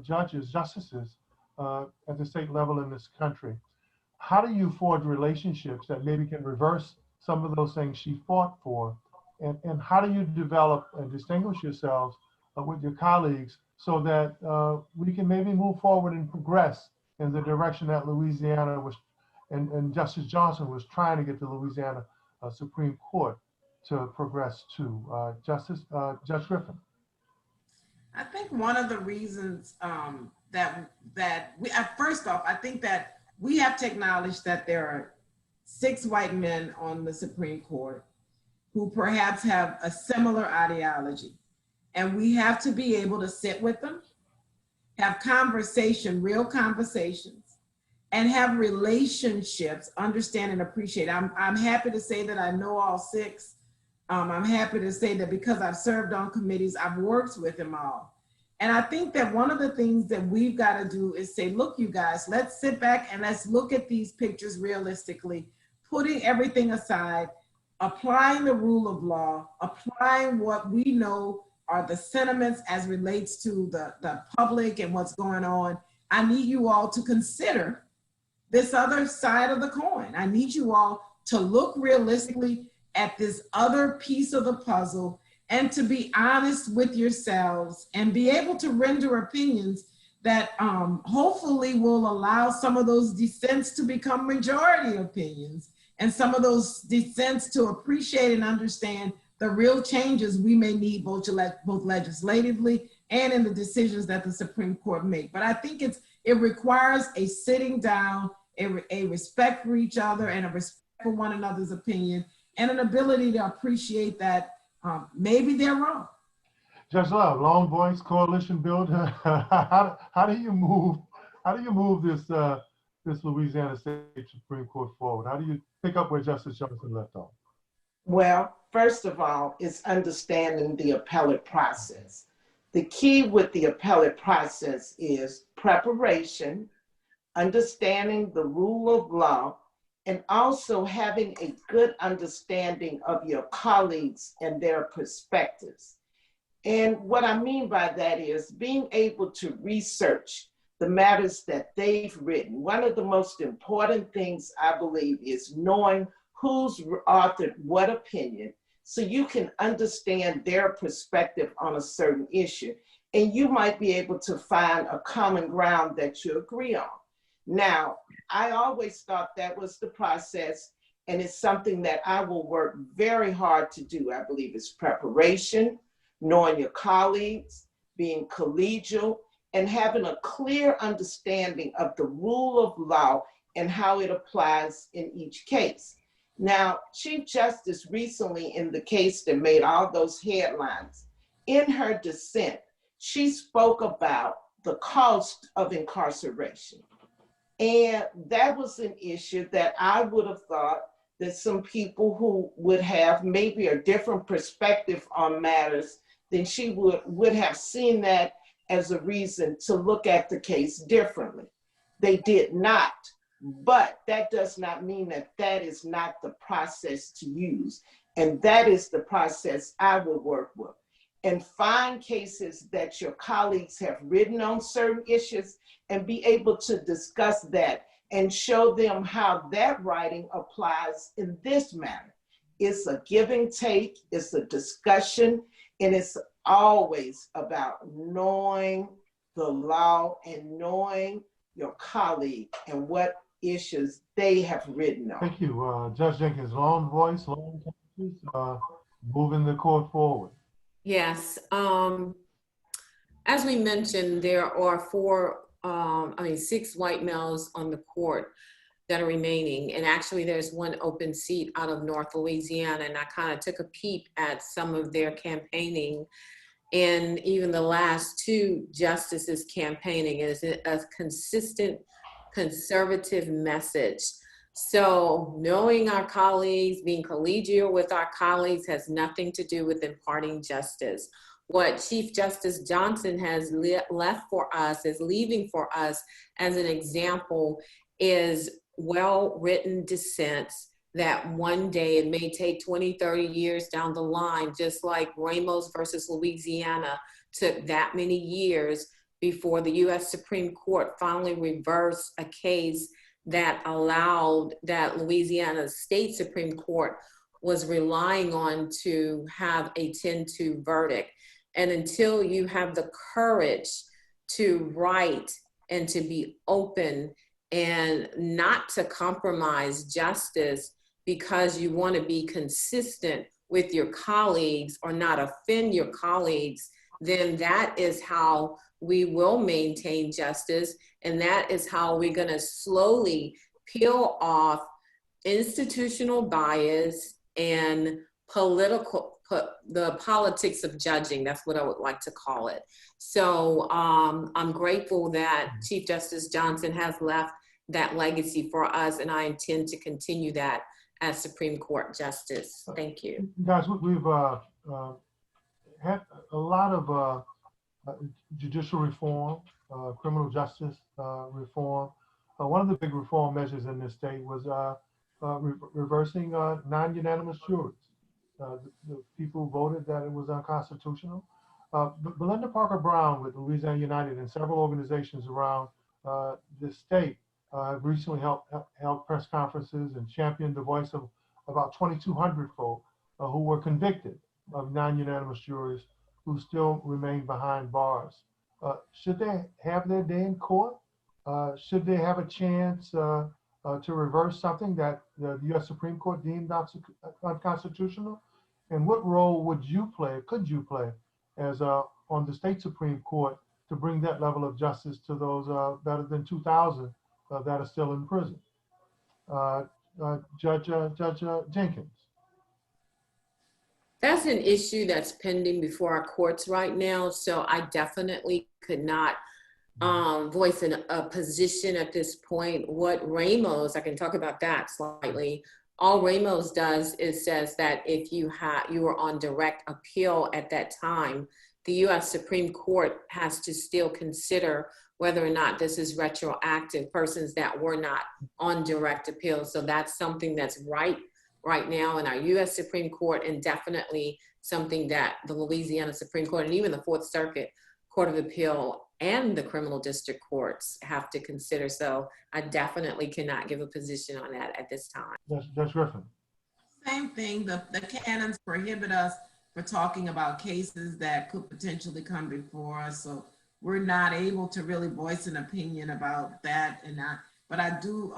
justices at the state level in this country. How do you forge relationships that maybe can reverse some of those things she fought for? And how do you develop and distinguish yourselves with your colleagues so that we can maybe move forward and progress in the direction that Louisiana was, and Justice Johnson was trying to get the Louisiana Supreme Court to progress to? Judge Griffin. I think one of the reasons that we, first off, I think that we have to acknowledge that there are 6 white men on the Supreme Court who perhaps have a similar ideology. And we have to be able to sit with them, have real conversations, and have relationships, understand and appreciate. I'm happy to say that I know all 6. I'm happy to say that because I've served on committees, I've worked with them all. And I think that one of the things that we've got to do is say, look, you guys, let's sit back and let's look at these pictures realistically, putting everything aside, applying the rule of law, applying what we know are the sentiments as relates to the public and what's going on. I need you all to consider this other side of the coin. I need you all to look realistically at this other piece of the puzzle and to be honest with yourselves and be able to render opinions that hopefully will allow some of those dissents to become majority opinions and some of those dissents to appreciate and understand the real changes we may need both legislatively and in the decisions that the Supreme Court make. But I think it requires a sitting down, a respect for each other and a respect for one another's opinion, and an ability to appreciate that maybe they're wrong. Judge Love, Long Voice Coalition Builder. How do you move this Louisiana State Supreme Court forward? How do you pick up where Justice Johnson left off? Well, first of all, it's understanding the appellate process. The key with the appellate process is preparation, understanding the rule of law, and also having a good understanding of your colleagues and their perspectives. And what I mean by that is being able to research the matters that they've written. One of the most important things, I believe, is knowing who's authored what opinion so you can understand their perspective on a certain issue. And you might be able to find a common ground that you agree on. Now, I always thought that was the process, and it's something that I will work very hard to do. I believe it's preparation, knowing your colleagues, being collegial, and having a clear understanding of the rule of law and how it applies in each case. Now, Chief Justice recently, in the case that made all those headlines, in her dissent, she spoke about the cost of incarceration. And that was an issue that I would have thought that some people who would have maybe a different perspective on matters than she would have seen that as a reason to look at the case differently. They did not, but that does not mean that that is not the process to use. And that is the process I will work with. And find cases that your colleagues have written on certain issues and be able to discuss that and show them how that writing applies in this matter. It's a give and take, it's a discussion, and it's always about knowing the law and knowing your colleague and what issues they have written on. Thank you. Judge Jenkins, long voice, long cases, moving the court forward. Yes. As we mentioned, there are six white males on the court that are remaining. And actually there's one open seat out of North Louisiana. And I kind of took a peep at some of their campaigning. And even the last two justices campaigning is a consistent conservative message. So knowing our colleagues, being collegial with our colleagues has nothing to do with imparting justice. What Chief Justice Johnson has left for us, is leaving for us as an example, is well-written dissents that one day, it may take 20, 30 years down the line, just like Ramos versus Louisiana took that many years before the US Supreme Court finally reversed a case that allowed that Louisiana State Supreme Court was relying on to have a 10-2 verdict. And until you have the courage to write and to be open and not to compromise justice because you want to be consistent with your colleagues or not offend your colleagues, then that is how we will maintain justice. And that is how we're going to slowly peel off institutional bias and the politics of judging. That's what I would like to call it. So I'm grateful that Chief Justice Johnson has left that legacy for us, and I intend to continue that as Supreme Court Justice. Thank you. Guys, we've had a lot of judicial reform, criminal justice reform. One of the big reform measures in this state was reversing non-unanimous juries. The people voted that it was unconstitutional. Belinda Parker Brown with Louisiana United and several organizations around this state have recently held press conferences and championed the voice of about 2,200 folk who were convicted of non-unanimous juries who still remain behind bars. Should they have their day in court? Should they have a chance to reverse something that the U.S. Supreme Court deemed unconstitutional? And what role would you play, could you play, as on the state Supreme Court to bring that level of justice to those better than 2,000 that are still in prison? Judge Jenkins. That's an issue that's pending before our courts right now. So I definitely could not voice a position at this point. What Ramos, I can talk about that slightly. All Ramos does is says that if you were on direct appeal at that time, the U.S. Supreme Court has to still consider whether or not this is retroactive, persons that were not on direct appeal. So that's something that's right now in our U.S. Supreme Court, and definitely something that the Louisiana Supreme Court and even the Fourth Circuit Court of Appeal and the criminal district courts have to consider. So I definitely cannot give a position on that at this time. Judge Griffin. Same thing, the canons prohibit us for talking about cases that could potentially come before us. So we're not able to really voice an opinion about that. But I do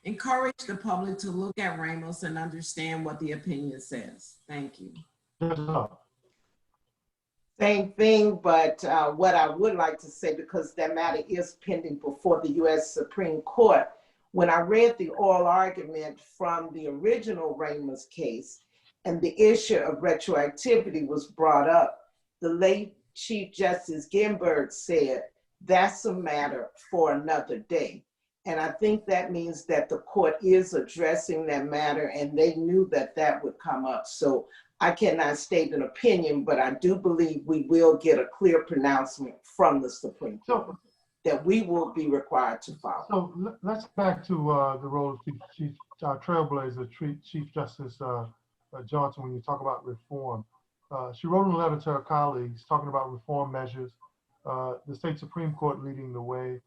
encourage the public to look at Ramos and understand what the opinion says. Thank you. Same thing, but what I would like to say, because that matter is pending before the U.S. Supreme Court, When I read the oral argument from the original Ramos case and the issue of retroactivity was brought up, the late Chief Justice Ginsburg said, that's a matter for another day. And I think that means that the court is addressing that matter, and they knew that that would come up. So I cannot state an opinion, but I do believe we will get a clear pronouncement from the Supreme Court that we will be required to follow. So let's back to the role of Chief Trailblazer, Chief Justice Johnson, when you talk about reform. She wrote in a letter to her colleagues talking about reform measures, the state Supreme Court leading the way.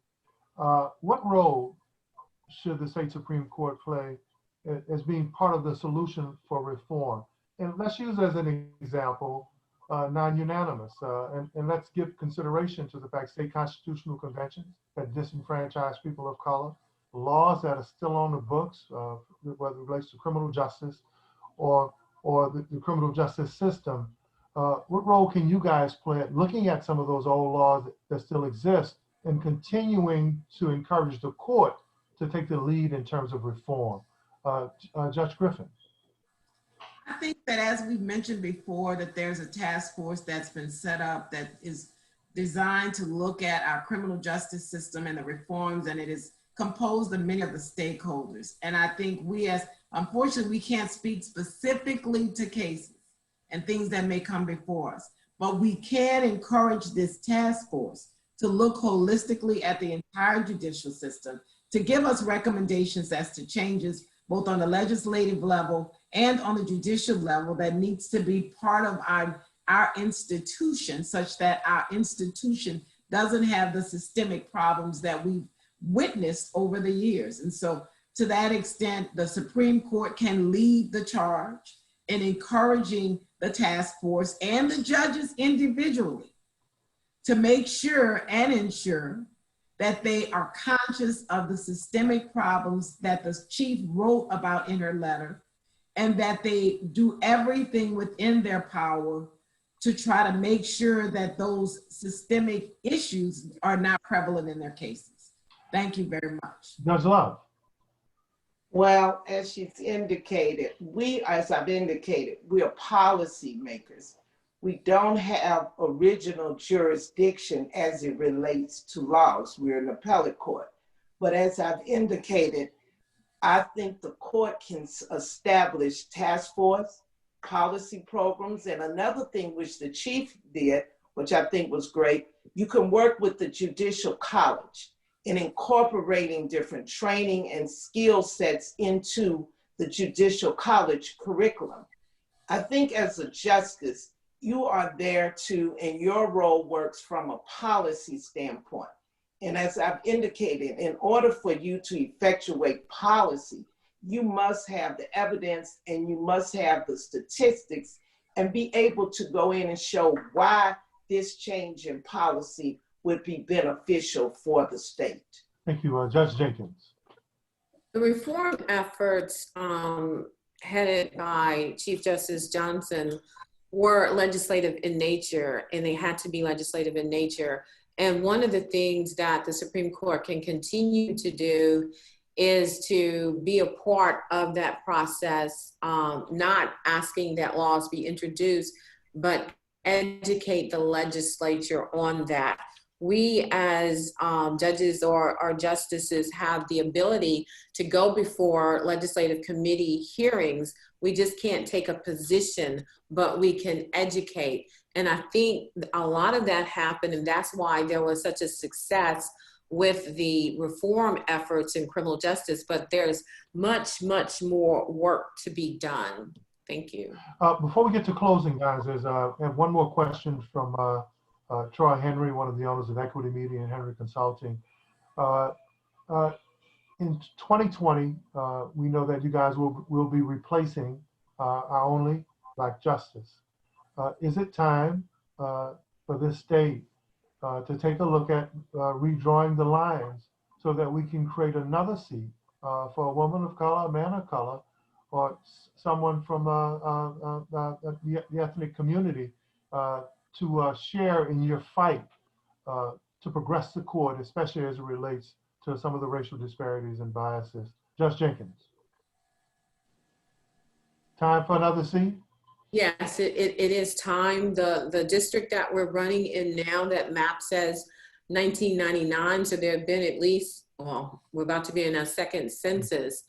What role should the state Supreme Court play as being part of the solution for reform? And let's use as an example, non-unanimous, and let's give consideration to the fact state constitutional conventions that disenfranchise people of color, laws that are still on the books, whether it relates to criminal justice or the criminal justice system. What role can you guys play at looking at some of those old laws that still exist and continuing to encourage the court to take the lead in terms of reform? Judge Griffin. I think that, as we've mentioned before, that there's a task force that's been set up that is designed to look at our criminal justice system and the reforms, and it is composed of many of the stakeholders. And I think unfortunately, we can't speak specifically to cases and things that may come before us, but we can encourage this task force to look holistically at the entire judicial system, to give us recommendations as to changes both on the legislative level and on the judicial level that needs to be part of our institution, such that our institution doesn't have the systemic problems that we've witnessed over the years. And so to that extent, the Supreme Court can lead the charge in encouraging the task force and the judges individually to make sure and ensure that they are conscious of the systemic problems that the chief wrote about in her letter, and that they do everything within their power to try to make sure that those systemic issues are not prevalent in their cases. Thank you very much. Judge Love. Well, as she's indicated, as I've indicated, we are policy makers. We don't have original jurisdiction as it relates to laws. We're an appellate court. But as I've indicated, I think the court can establish task force, policy programs, and another thing which the chief did, which I think was great, you can work with the Judicial College in incorporating different training and skill sets into the Judicial College curriculum. I think as a justice, you are there to, and your role works from a policy standpoint. And as I've indicated, in order for you to effectuate policy, you must have the evidence and you must have the statistics and be able to go in and show why this change in policy would be beneficial for the state. Thank you, Judge Jenkins. The reform efforts headed by Chief Justice Johnson were legislative in nature, and they had to be legislative in nature. And one of the things that the Supreme Court can continue to do is to be a part of that process, not asking that laws be introduced, but educate the legislature on that. We as judges or justices have the ability to go before legislative committee hearings. We just can't take a position, but we can educate. And I think a lot of that happened, and that's why there was such a success with the reform efforts in criminal justice, but there's much, much more work to be done. Thank you. Before we get to closing, guys, I have one more question from Troy Henry, one of the owners of Equity Media and Henry Consulting. In 2020, we know that you guys will be replacing our only Black justice. Is it time for this state to take a look at redrawing the lines so that we can create another seat for a woman of color, a man of color, or someone from the ethnic community to share in your fight to progress the court, especially as it relates to some of the racial disparities and biases. Judge Jenkins. Time for another seat? Yes, it is time. The district that we're running in now, that map says 1999, so there have been at least, well, we're about to be in our second census,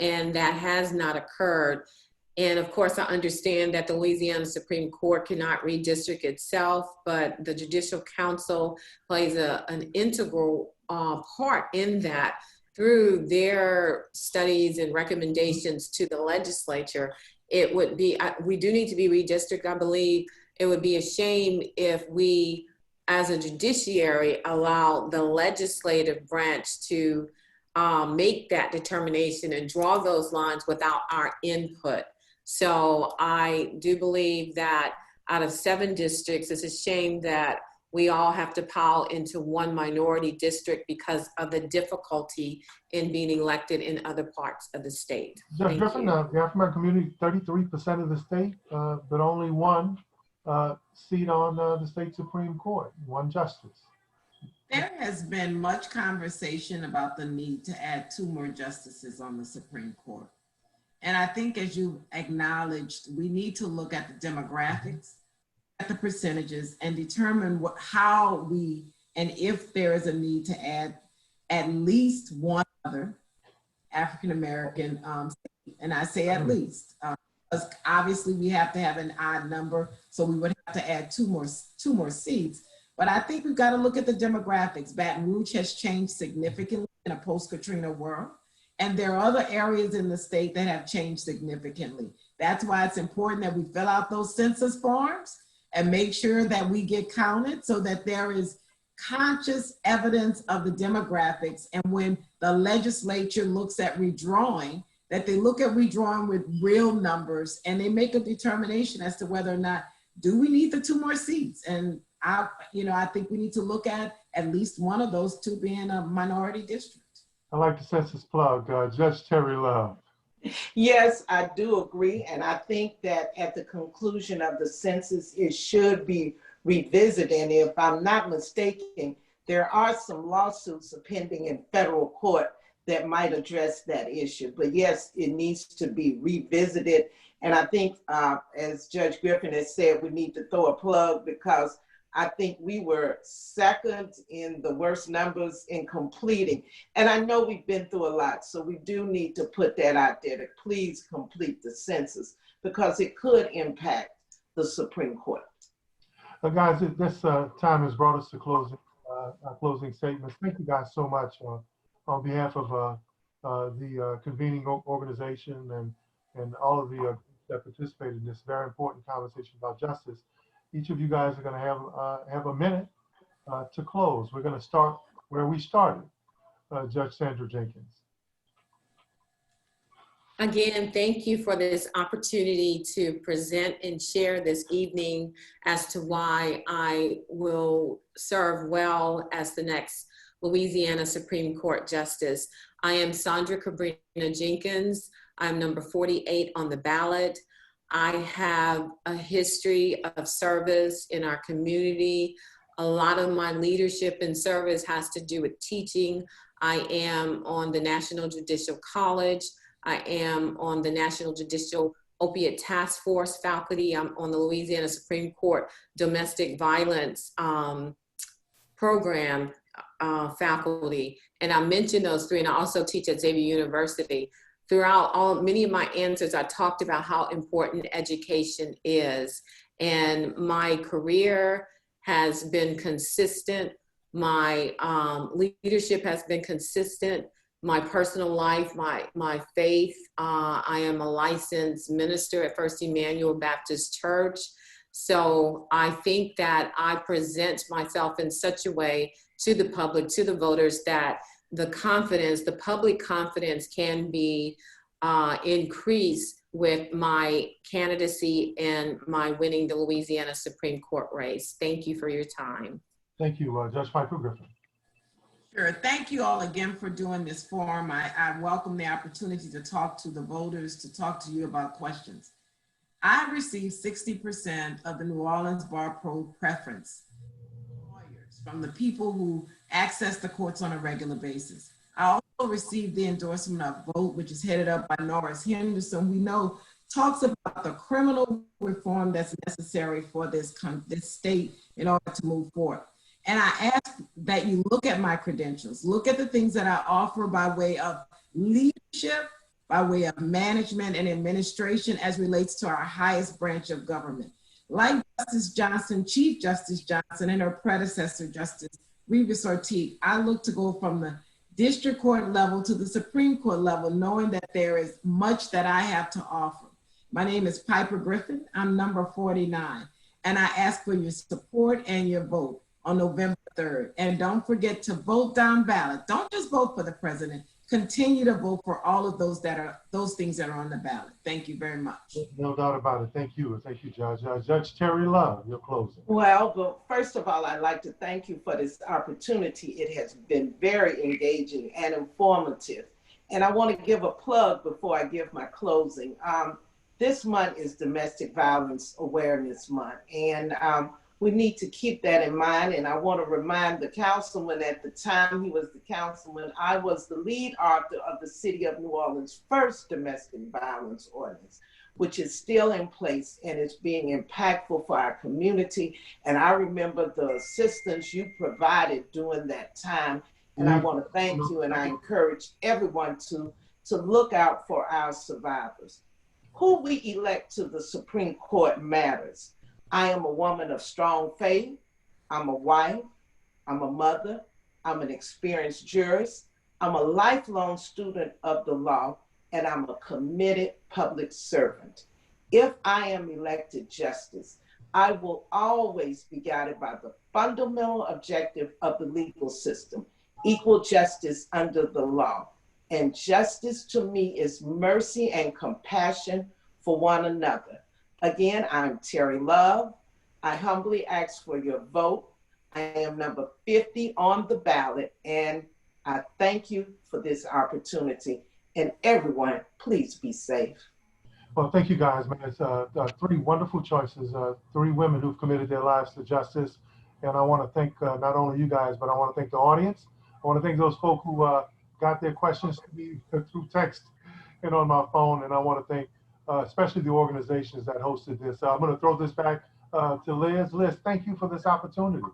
and that has not occurred. And of course, I understand that the Louisiana Supreme Court cannot redistrict itself, but the Judicial Council plays an integral part in that through their studies and recommendations to the legislature. It would be, we do need to be redistricted, I believe. It would be a shame if we, as a judiciary, allow the legislative branch to make that determination and draw those lines without our input. So I do believe that out of 7 districts, it's a shame that we all have to pile into one minority district because of the difficulty in being elected in other parts of the state. Judge Griffin, the African community, 33% of the state, but only one seat on the state Supreme Court, one justice. There has been much conversation about the need to add 2 more justices on the Supreme Court. And I think, as you acknowledged, we need to look at the demographics, at the percentages, and determine how we, and if there is a need to add at least one other African-American, and I say at least, because obviously we have to have an odd number, so we would have to add two more seats. But I think we've got to look at the demographics. Baton Rouge has changed significantly in a post-Katrina world. And there are other areas in the state that have changed significantly. That's why it's important that we fill out those census forms and make sure that we get counted so that there is conscious evidence of the demographics. And when the legislature looks at redrawing, that they look at redrawing with real numbers and they make a determination as to whether or not, do we need the 2 more seats? And I think we need to look at least one of those 2 being a minority district. I like the census plug. Judge Terri Love. Yes, I do agree. And I think that at the conclusion of the census, it should be revisited. And if I'm not mistaken, there are some lawsuits pending in federal court that might address that issue. But yes, it needs to be revisited. And I think, as Judge Griffin has said, we need to throw a plug because I think we were second in the worst numbers in completing. And I know we've been through a lot, so we do need to put that out there to please complete the census because it could impact the Supreme Court. Guys, this time has brought us to our closing statements. Thank you guys so much on behalf of the convening organization and all of the that participated in this very important conversation about justice. Each of you guys are going to have a minute to close. We're going to start where we started. Judge Sandra Jenkins. Again, thank you for this opportunity to present and share this evening as to why I will serve well as the next Louisiana Supreme Court Justice. I am Sandra Jenkins. I'm number 48 on the ballot. I have a history of service in our community. A lot of my leadership and service has to do with teaching. I am on the National Judicial College. I am on the National Judicial Opiate Task Force faculty. I'm on the Louisiana Supreme Court Domestic Violence Program faculty. And I mentioned those 3, and I also teach at Xavier University. Throughout many of my answers, I talked about how important education is. And my career has been consistent. My leadership has been consistent. My personal life, my faith. I am a licensed minister at First Emmanuel Baptist Church. So I think that I present myself in such a way to the public, to the voters, that the public confidence can be increased with my candidacy and my winning the Louisiana Supreme Court race. Thank you for your time. Thank you, Judge Griffin. Sure. Thank you all again for doing this forum. I welcome the opportunity to talk to the voters, to talk to you about questions. I received 60% of the New Orleans Bar Pro preference lawyers from the people who access the courts on a regular basis. I also received the endorsement of VOTE, which is headed up by Norris Henderson. We know talks about the criminal reform that's necessary for this state in order to move forward. And I ask that you look at my credentials, look at the things that I offer by way of leadership, by way of management and administration as relates to our highest branch of government. Like Justice Johnson, Chief Justice Johnson, and her predecessor, Justice Rivas-Ortiz, I look to go from the district court level to the Supreme Court level, knowing that there is much that I have to offer. My name is Piper Griffin. I'm number 49. And I ask for your support and your vote on November 3rd. And don't forget to vote down ballot. Don't just vote for the president. Continue to vote for all of those things that are on the ballot. Thank you very much. No doubt about it. Thank you. Thank you, Judge. Judge Terri Love, your closing. Well, but first of all, I'd like to thank you for this opportunity. It has been very engaging and informative. And I want to give a plug before I give my closing. This month is Domestic Violence Awareness Month, and we need to keep that in mind. And I want to remind the councilman, at the time he was the councilman, I was the lead author of the City of New Orleans' first domestic violence ordinance, which is still in place and is being impactful for our community. And I remember the assistance you provided during that time. And I want to thank you, and I encourage everyone to look out for our survivors. Who we elect to the Supreme Court matters. I am a woman of strong faith. I'm a wife. I'm a mother. I'm an experienced jurist. I'm a lifelong student of the law, and I'm a committed public servant. If I am elected justice, I will always be guided by the fundamental objective of the legal system, equal justice under the law. And justice to me is mercy and compassion for one another. Again, I'm Terri Love. I humbly ask for your vote. I am number 50 on the ballot, and I thank you for this opportunity. And everyone, please be safe. Well, thank you guys, man. It's three wonderful choices, three women who've committed their lives to justice. And I want to thank not only you guys, but I want to thank the audience. I want to thank those folk who got their questions to me through text and on my phone. And I want to thank especially the organizations that hosted this. I'm going to throw this back to Liz. Liz, thank you for this opportunity.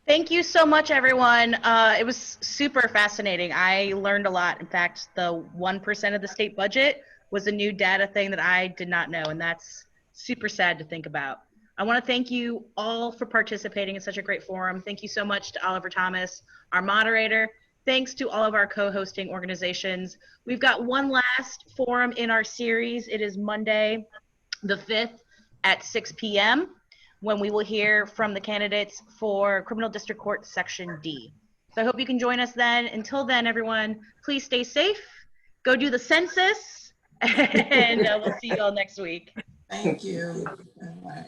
Thank you so much, everyone. It was super fascinating. I learned a lot. In fact, the 1% of the state budget was a new data thing that I did not know, and that's super sad to think about. I want to thank you all for participating in such a great forum. Thank you so much to Oliver Thomas, our moderator. Thanks to all of our co-hosting organizations. We've got one last forum in our series. It is Monday, the 5th at 6 p.m. when we will hear from the candidates for Criminal District Court Section D. So I hope you can join us then. Until then, everyone, please stay safe. Go do the census, and we'll see you all next week. Thank you. Bye.